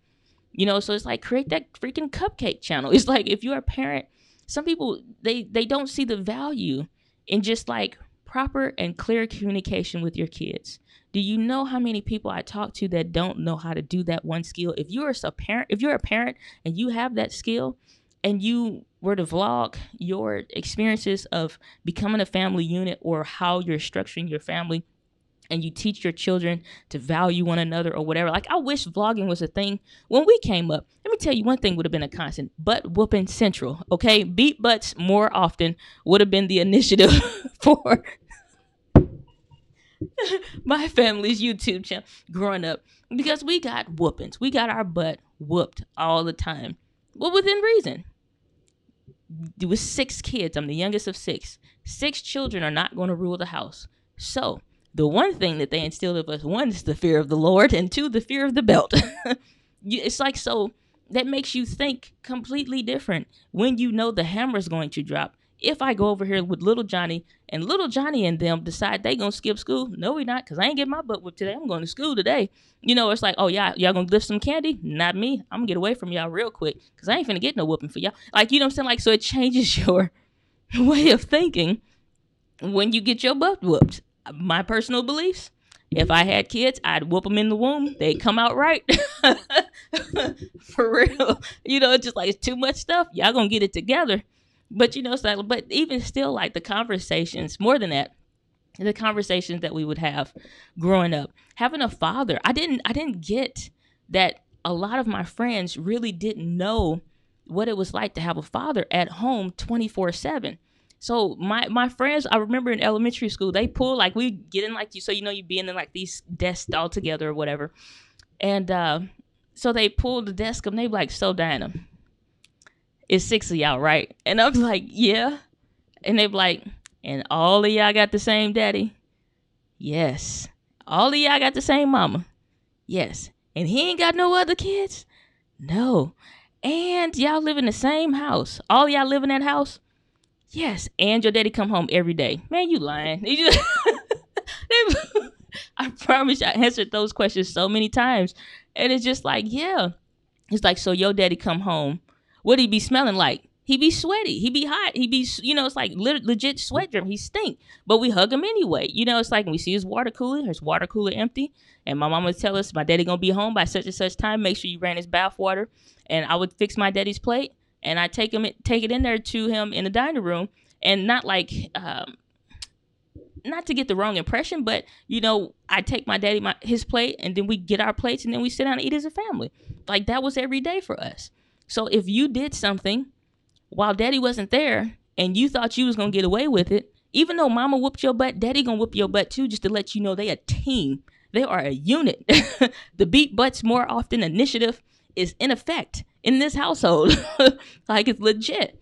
So it's like, create that freaking cupcake channel. It's like, if you're a parent, some people, they don't see the value in just like proper and clear communication with your kids. Do you know how many people I talk to that don't know how to do that one skill? If you're a parent and you have that skill, and you were to vlog your experiences of becoming a family unit, or how you're structuring your family, and you teach your children to value one another or whatever. Like, I wish vlogging was a thing when we came up. Let me tell you, one thing would have been a constant: butt whooping central. Okay, beat butts more often would have been the initiative for my family's YouTube channel growing up, because we got whoopings. We got our butt whooped all the time. Well, within reason. It was 6 kids. I'm the youngest of 6. 6 children are not going to rule the house. So the one thing that they instilled of us, 1 is the fear of the Lord, and 2, the fear of the belt. It's like, so that makes you think completely different when the hammer's going to drop. if I go over here with little Johnny and little Johnny and them decide they gonna skip school, no, we not, because I ain't getting my butt whipped today. I'm going to school today. It's like, oh, y'all gonna lift some candy? Not me. I'm gonna get away from y'all real quick because I ain't finna get no whooping for y'all. Like, you know what I'm saying? Like, so it changes your way of thinking when you get your butt whooped. My personal beliefs, if I had kids, I'd whoop them in the womb. They'd come out right. For real. It's just like, it's too much stuff. Y'all gonna get it together. But, it's like, but even still, like, the conversations, more than that, the conversations that we would have growing up, having a father. I didn't get that a lot of my friends really didn't know what it was like to have a father at home 24/7. So my friends, I remember in elementary school, they pull, like, we get in, like, you be in like these desks all together or whatever. And so they pull the desk up and they be like, so Diana, it's 6 of y'all, right? And I'm like, yeah. And they be like, and all of y'all got the same daddy? Yes. All of y'all got the same mama? Yes. And he ain't got no other kids? No. And y'all live in the same house? All y'all live in that house? Yes. And your daddy come home every day? Man, you lying. I promise I answered those questions so many times. And it's just like, yeah. It's like, so your daddy come home, what he be smelling like? He be sweaty. He be hot. He be, it's like legit sweat drip. He stink. But we hug him anyway. It's like when we see his water cooler empty. And my mama would tell us, my daddy going to be home by such and such time. Make sure you ran his bath water. And I would fix my daddy's plate. And I take it in there to him in the dining room. And not like, not to get the wrong impression, but, I take my daddy his plate. And then we get our plates. And then we sit down and eat as a family. Like, that was every day for us. So if you did something while daddy wasn't there and you thought you was going to get away with it, even though mama whooped your butt, daddy going to whoop your butt too, just to let you know they a team. They are a unit. The beat butts more often initiative is in effect in this household. Like, it's legit.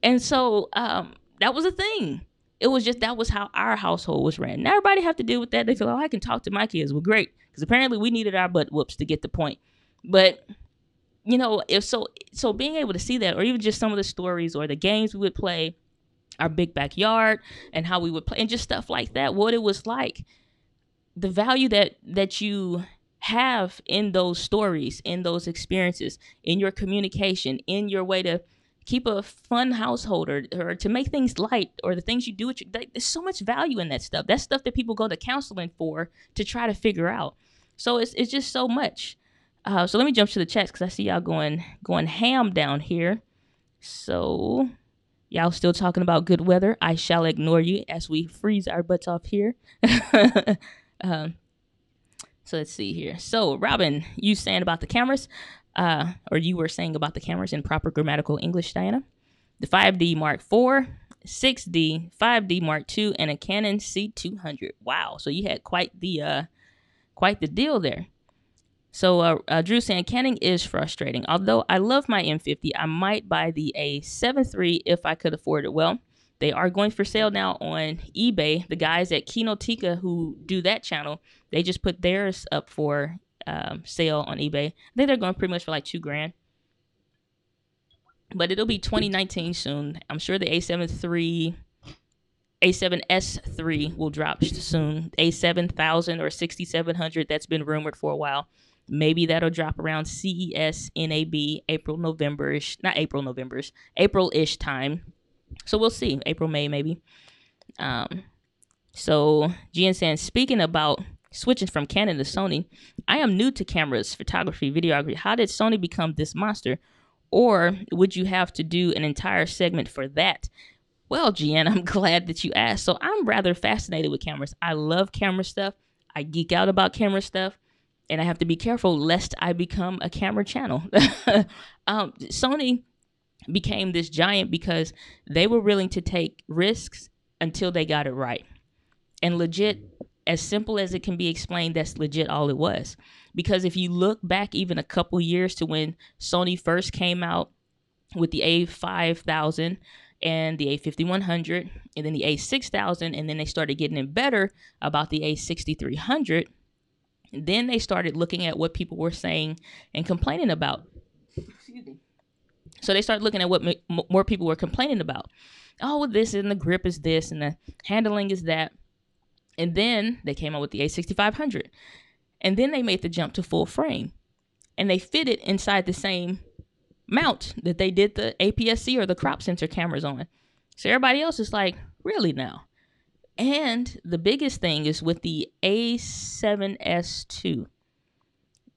And so that was a thing. It was just, that was how our household was ran. Now everybody have to deal with that. They feel, oh, I can talk to my kids. Well, great. Because apparently we needed our butt whoops to get the point. But if so being able to see that, or even just some of the stories or the games we would play, our big backyard and how we would play and just stuff like that, what it was like, the value that you have in those stories, in those experiences, in your communication, in your way to keep a fun household or to make things light, or the things you do. There's so much value in that stuff. That's stuff that people go to counseling for to try to figure out. So it's just so much. So let me jump to the chats because I see y'all going ham down here. So y'all still talking about good weather. I shall ignore you as we freeze our butts off here. So let's see here. So Robin, you saying about the cameras, or you were saying about the cameras in proper grammatical English, Diana. The 5D Mark IV, 6D, 5D Mark II, and a Canon C200. Wow. So you had quite the deal there. So Drew saying Canon is frustrating. Although I love my M50, I might buy the A7 III if I could afford it. Well, they are going for sale now on eBay. The guys at Kinotika who do that channel, they just put theirs up for sale on eBay. I think they're going pretty much for like $2,000. But it'll be 2019 soon. I'm sure the A7S III will drop soon. A7000 or 6700, that's been rumored for a while. Maybe that'll drop around CES, NAB, April-ish time. So we'll see. April, May, maybe. So Gian saying, speaking about switching from Canon to Sony, I am new to cameras, photography, videography. How did Sony become this monster? Or would you have to do an entire segment for that? Well, Gian, I'm glad that you asked. So I'm rather fascinated with cameras. I love camera stuff. I geek out about camera stuff. And I have to be careful lest I become a camera channel. Sony became this giant because they were willing to take risks until they got it right. And legit, as simple as it can be explained, that's legit all it was. Because if you look back even a couple years to when Sony first came out with the A5000 and the A5100 and then the A6000, and then they started getting it better about the A6300, then they started looking at what people were saying and complaining about. Excuse me. So they started looking at what more people were complaining about. Oh, well, this and the grip is this and the handling is that. And then they came out with the A6500. And then they made the jump to full frame. And they fit it inside the same mount that they did the APS-C or the crop sensor cameras on. So everybody else is like, really now? And the biggest thing is with the A7S2.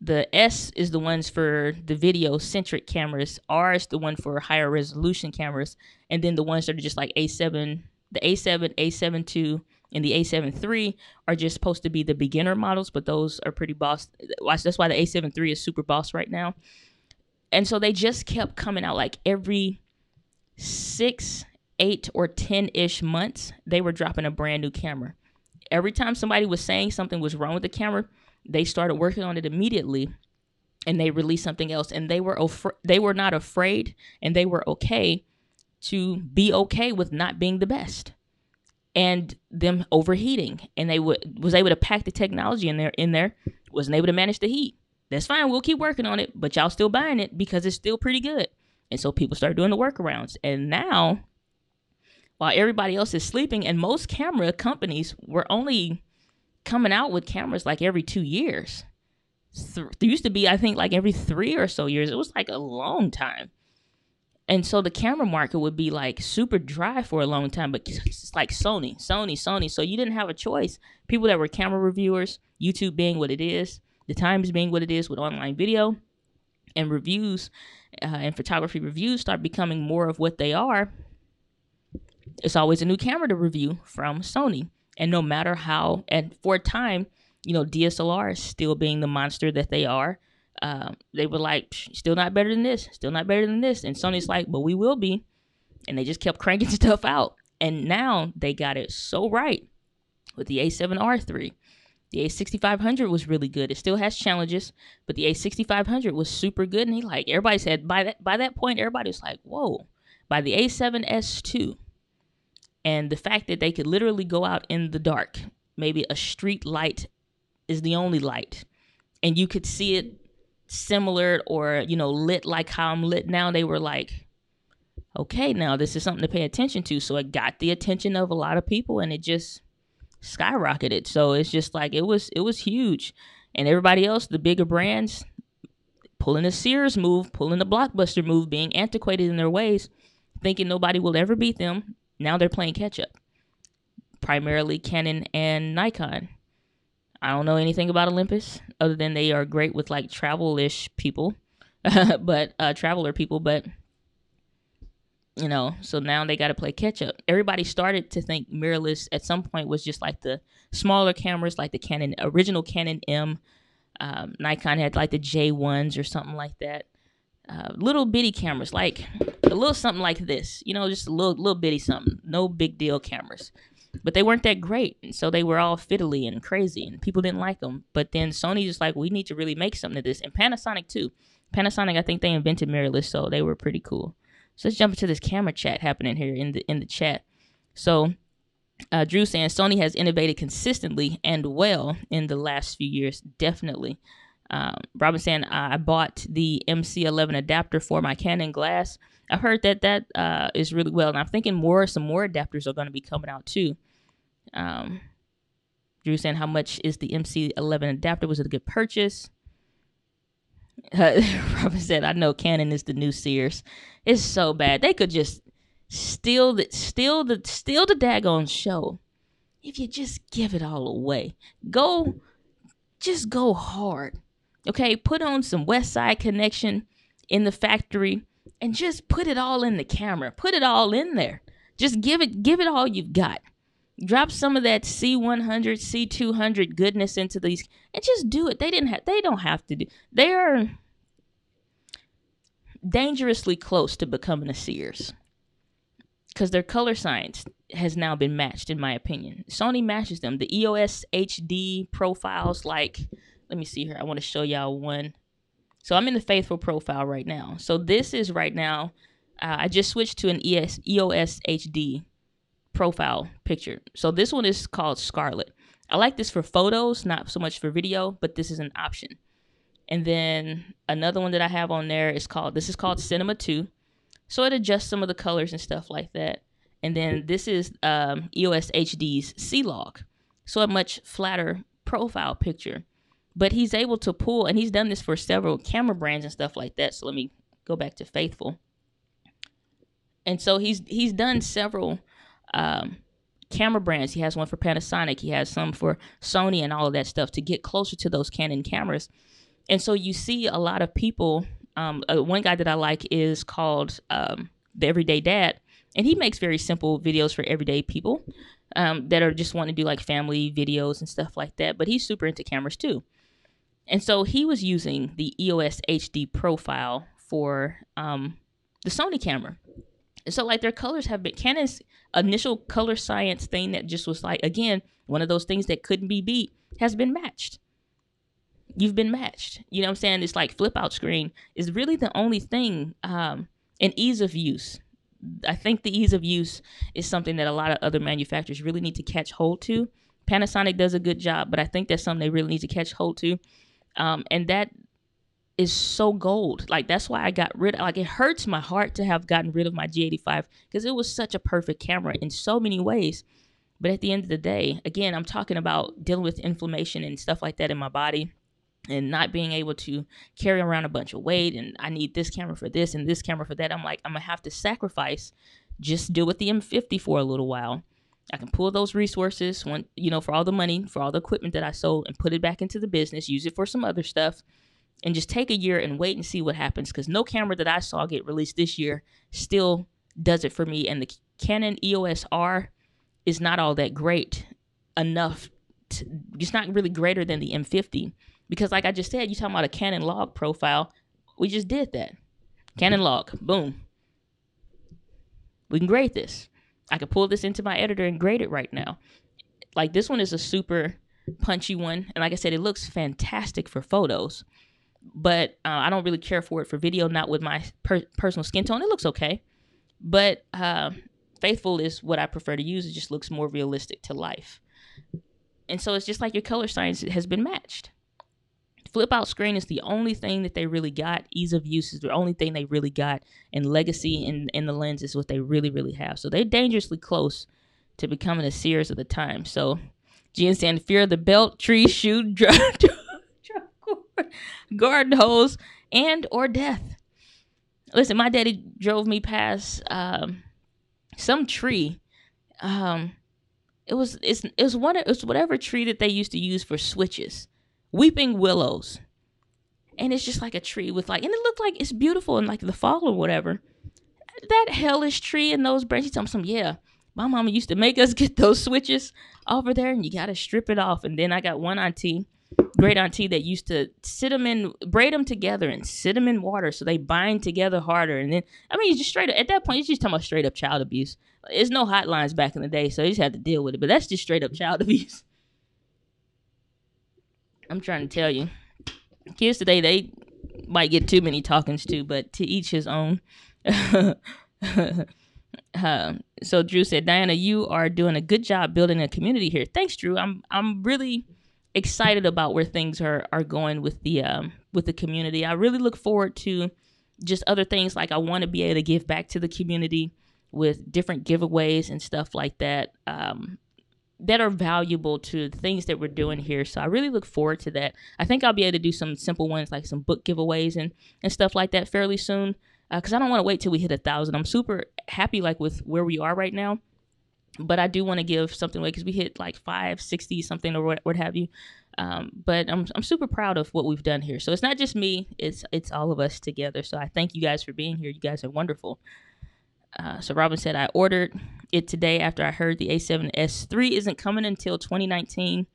The S is the ones for the video-centric cameras. R is the one for higher resolution cameras. And then the ones that are just like A7, the A7, A7 II, and the A7 III are just supposed to be the beginner models, but those are pretty boss. That's why the A7 III is super boss right now. And so they just kept coming out like every 6, 8, or 10-ish months, they were dropping a brand new camera. Every time somebody was saying something was wrong with the camera, they started working on it immediately, and they released something else. And they were not afraid, and they were okay to be okay with not being the best and them overheating. And they was able to pack the technology in there, wasn't able to manage the heat. That's fine. We'll keep working on it, but y'all still buying it because it's still pretty good. And so people start doing the workarounds. And now, while everybody else is sleeping, and most camera companies were only coming out with cameras like every 2 years. There used to be, I think, like every 3 or so years. It was like a long time. And so the camera market would be like super dry for a long time, but it's like Sony. So you didn't have a choice. People that were camera reviewers, YouTube being what it is, the Times being what it is with online video and reviews and photography reviews start becoming more of what they are. It's always a new camera to review from Sony. And no matter how, and for a time, DSLR is still being the monster that they are. They were like, still not better than this, still not better than this. And Sony's like, but we will be. And they just kept cranking stuff out. And now they got it so right with the A7R III. The A6500 was really good. It still has challenges, but the A6500 was super good. And everybody said by that point, everybody was like, whoa. By the A7S2, and the fact that they could literally go out in the dark, maybe a street light is the only light, and you could see it similar or, lit like how I'm lit now, they were like, okay, now this is something to pay attention to. So it got the attention of a lot of people, and it just skyrocketed. So it's just like, it was huge. And everybody else, the bigger brands, pulling the Sears move, pulling the Blockbuster move, being antiquated in their ways, thinking nobody will ever beat them. Now they're playing catch up. Primarily Canon and Nikon. I don't know anything about Olympus other than they are great with like travel-ish people, but traveler people, but so now they got to play catch up. Everybody started to think mirrorless at some point was just like the smaller cameras, like the original Canon M. Nikon had like the J1s or something like that. Little bitty cameras, like a little something like this, just a little bitty something. No big deal cameras. But they weren't that great. And so they were all fiddly and crazy, and people didn't like them. But then Sony just like, we need to really make something of this. And Panasonic too. Panasonic, I think they invented mirrorless, so they were pretty cool. So let's jump into this camera chat happening here in the chat. So Drew saying Sony has innovated consistently and well in the last few years, definitely. Robin saying I bought the MC11 adapter for my Canon glass. I've heard that is really well, and I'm thinking some more adapters are going to be coming out too. Drew saying how much is the MC11 adapter? Was it a good purchase? Robin said I know Canon is the new Sears. It's so bad. They could just steal the daggone show if you just give it all away. Just go hard. Okay, put on some West Side Connection in the factory and just put it all in the camera. Put it all in there. Just give it all you've got. Drop some of that C100, C200 goodness into these and just do it. They don't have to do. They are dangerously close to becoming a Sears because their color science has now been matched, in my opinion. Sony matches them. The EOS HD profiles, like, let me see here. I want to show y'all one. So I'm in the Faithful profile right now. So this is right now, I just switched to an EOS HD profile picture. So this one is called Scarlet. I like this for photos, not so much for video, but this is an option. And then another one that I have on there is called Cinema 2. So it adjusts some of the colors and stuff like that. And then this is EOS HD's C-Log. So a much flatter profile picture. But he's able to pull, and he's done this for several camera brands and stuff like that. So let me go back to Faithful. And so he's done several camera brands. He has one for Panasonic. He has some for Sony and all of that stuff to get closer to those Canon cameras. And so you see a lot of people. One guy that I like is called The Everyday Dad. And he makes very simple videos for everyday people that are just want to do like family videos and stuff like that. But he's super into cameras too. And so he was using the EOS HD profile for the Sony camera. And so like their colors have been, Canon's initial color science thing that just was like, again, one of those things that couldn't be beat has been matched. You've been matched. You know what I'm saying? It's like flip out screen is really the only thing, and ease of use. I think the ease of use is something that a lot of other manufacturers really need to catch hold to. Panasonic does a good job, but I think that's something they really need to catch hold to. And that is so gold. Like, that's why I got rid of, like, it hurts my heart to have gotten rid of my G85 because it was such a perfect camera in so many ways. But at the end of the day, again, I'm talking about dealing with inflammation and stuff like that in my body and not being able to carry around a bunch of weight. And I need this camera for this and this camera for that. I'm like, I'm going to have to sacrifice, just deal with the M50 for a little while. I can pull those resources, for all the money, for all the equipment that I sold and put it back into the business, use it for some other stuff, and just take a year and wait and see what happens. Because no camera that I saw get released this year still does it for me. And the Canon EOS R is not all that great enough. It's not really greater than the M50. Because like I just said, you're talking about a Canon log profile. We just did that. Canon log. Boom. We can grade this. I could pull this into my editor and grade it right now. Like, this one is a super punchy one. And like I said, it looks fantastic for photos. But I don't really care for it for video, not with my personal skin tone. It looks okay. But Faithful is what I prefer to use. It just looks more realistic to life. And so it's just like your color science has been matched. Flip out screen is the only thing that they really got. Ease of use is the only thing they really got. And legacy in the lens is what they really, really have. So they're dangerously close to becoming a Sears of the time. So Jen saying, fear of the belt, tree, shoe, garden hose, and or death. Listen, my daddy drove me past some tree. It was whatever tree that they used to use for switches. Weeping willows. And it's just like a tree with and it looked like it's beautiful in like the fall or whatever. That hellish tree and those branches. Yeah, my mama used to make us get those switches over there and you got to strip it off. And then I got one great auntie that used to braid them together and sit them in water so they bind together harder. And then, you just at that point, you're just talking about straight up child abuse. There's no hotlines back in the day, so you just had to deal with it. But that's just straight up child abuse. I'm trying to tell you. Kids today, they might get too many talkings too, but to each his own. So Drew said, Diana, you are doing a good job building a community here. Thanks, Drew. I'm really excited about where things are going with the community. I really look forward to just other things. Like, I want to be able to give back to the community with different giveaways and stuff like that. That are valuable to the things that we're doing here. So I really look forward to that. I think I'll be able to do some simple ones like some book giveaways and stuff like that fairly soon. Because I don't want to wait till we hit 1,000. I'm super happy with where we are right now. But I do want to give something away because we hit 560 something or what have you. But I'm super proud of what we've done here. So it's not just me. It's all of us together. So I thank you guys for being here. You guys are wonderful. So Robin said, I ordered it today after I heard the A7S III isn't coming until 2019.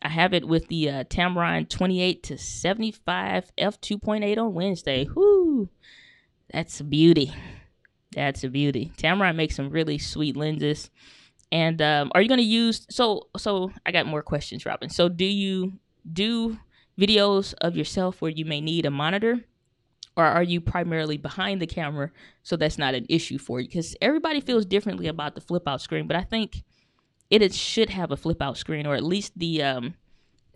I have it with the Tamron 28 to 75 f2.8 on Wednesday. Whoo! That's a beauty. That's a beauty. Tamron makes some really sweet lenses. And are you going to use... So I got more questions, Robin. So do you do videos of yourself where you may need a monitor? Or are you primarily behind the camera so that's not an issue for you? Because everybody feels differently about the flip-out screen. But I think it should have a flip-out screen, or at least the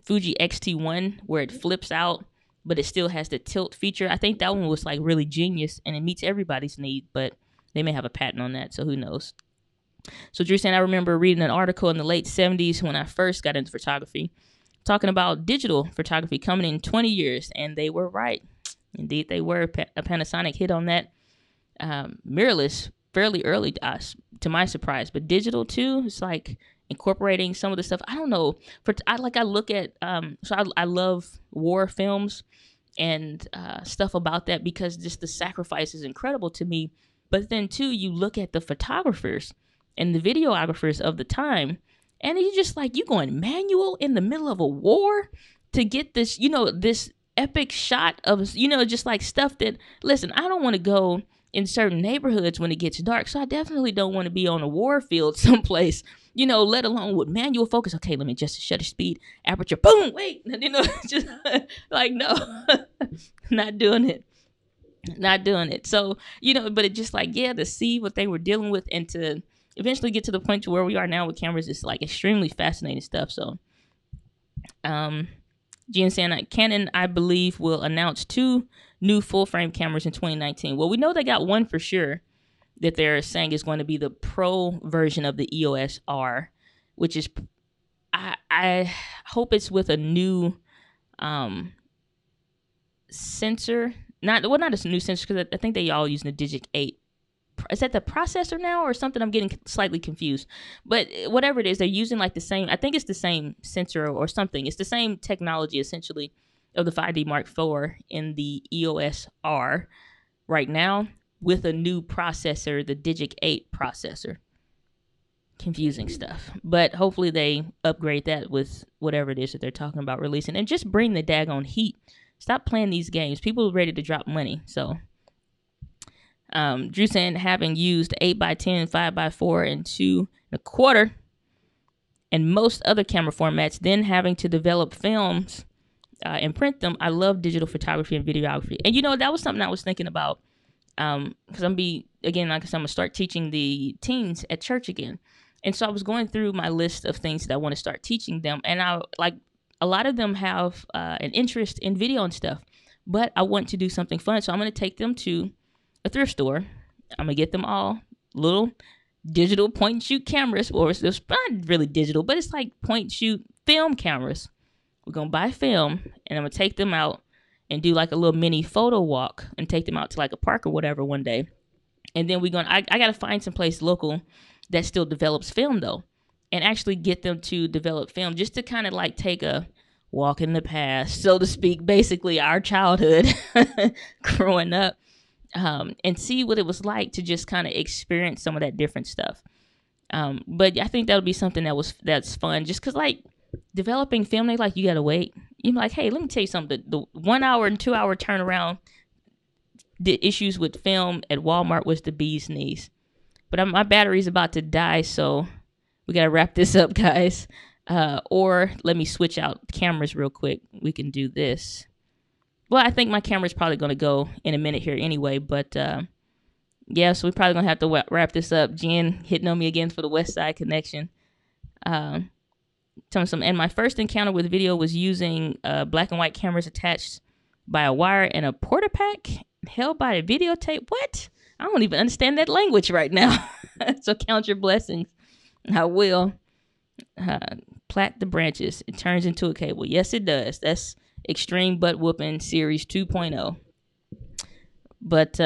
Fuji X-T1 where it flips out but it still has the tilt feature. I think that one was like really genius, and it meets everybody's need, but they may have a patent on that, so who knows. So Drew saying, I remember reading an article in the late 70s when I first got into photography, talking about digital photography coming in 20 years, and they were right. Indeed, they were. A Panasonic hit on that mirrorless fairly early to us, to my surprise, but digital too. It's like incorporating some of the stuff. I don't know. I look at I love war films and stuff about that, because just the sacrifice is incredible to me. But then too, you look at the photographers and the videographers of the time, and you just like, you going manual in the middle of a war to get this, this epic shot of, just like stuff that, listen, I don't want to go in certain neighborhoods when it gets dark, so I definitely don't want to be on a war field someplace, let alone with manual focus. Okay, let me adjust the shutter speed, aperture, boom, wait, just like, no, not doing it. So, but it just like, to see what they were dealing with and to eventually get to the point to where we are now with cameras is like extremely fascinating stuff. So, Jen saying, Canon, I believe, will announce 2 new full frame cameras in 2019. Well, we know they got one for sure that they're saying is going to be the pro version of the EOS R, which is, I hope it's with a new sensor. Not a new sensor, because I think they all using the Digic 8. Is that the processor now or something? I'm getting slightly confused. But whatever it is, they're using like the same, I think it's the same sensor or something. It's the same technology essentially of the 5D Mark IV in the EOS R right now with a new processor, the Digic 8 processor. Confusing stuff. But hopefully they upgrade that with whatever it is that they're talking about releasing, and just bring the daggone heat. Stop playing these games. People are ready to drop money. So Drew saying, having used 8x10, 5x4, and 2 1/4, and most other camera formats, then having to develop films and print them, I love digital photography and videography. And that was something I was thinking about, because like I said, I'm gonna start teaching the teens at church again. And so I was going through my list of things that I want to start teaching them, and a lot of them have an interest in video and stuff, but I want to do something fun. So I'm going to take them to a thrift store. I'm going to get them all little digital point and shoot cameras, or it's not really digital, but it's like point and shoot film cameras. We're going to buy film, and I'm going to take them out and do like a little mini photo walk and take them out to like a park or whatever one day. And then I got to find some place local that still develops film though, and actually get them to develop film, just to kind of like take a walk in the past, so to speak, basically our childhood growing up, and see what it was like to just kind of experience some of that different stuff. But I think that would be something that's fun, just because like developing film, they like, you got to wait. You're like, hey, let me tell you something. The 1 hour and 2 hour turnaround, the issues with film at Walmart was the bee's knees. But my battery's about to die, so we got to wrap this up, guys. Or let me switch out cameras real quick. We can do this. Well, I think my camera's probably going to go in a minute here anyway. But, so we're probably going to have to wrap this up. Jen hitting on me again for the West Side Connection. And my first encounter with video was using black and white cameras attached by a wire and a porta pack held by a videotape. What? I don't even understand that language right now. So count your blessings. I will. Plait the branches. It turns into a cable. Yes, it does. That's Extreme Butt Whooping Series 2.0. But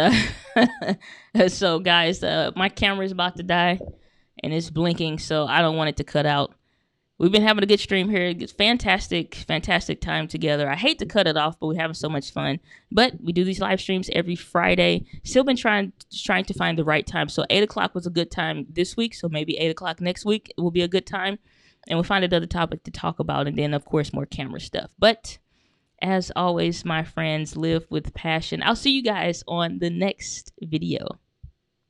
so guys, my camera is about to die and it's blinking, so I don't want it to cut out. We've been having a good stream here. It's fantastic time together. I hate to cut it off, but we're having so much fun. But we do these live streams every Friday. Still been trying to find the right time. So 8 o'clock was a good time this week. So maybe 8 o'clock next week will be a good time. And we'll find another topic to talk about. And then, of course, more camera stuff. But as always, my friends, live with passion. I'll see you guys on the next video.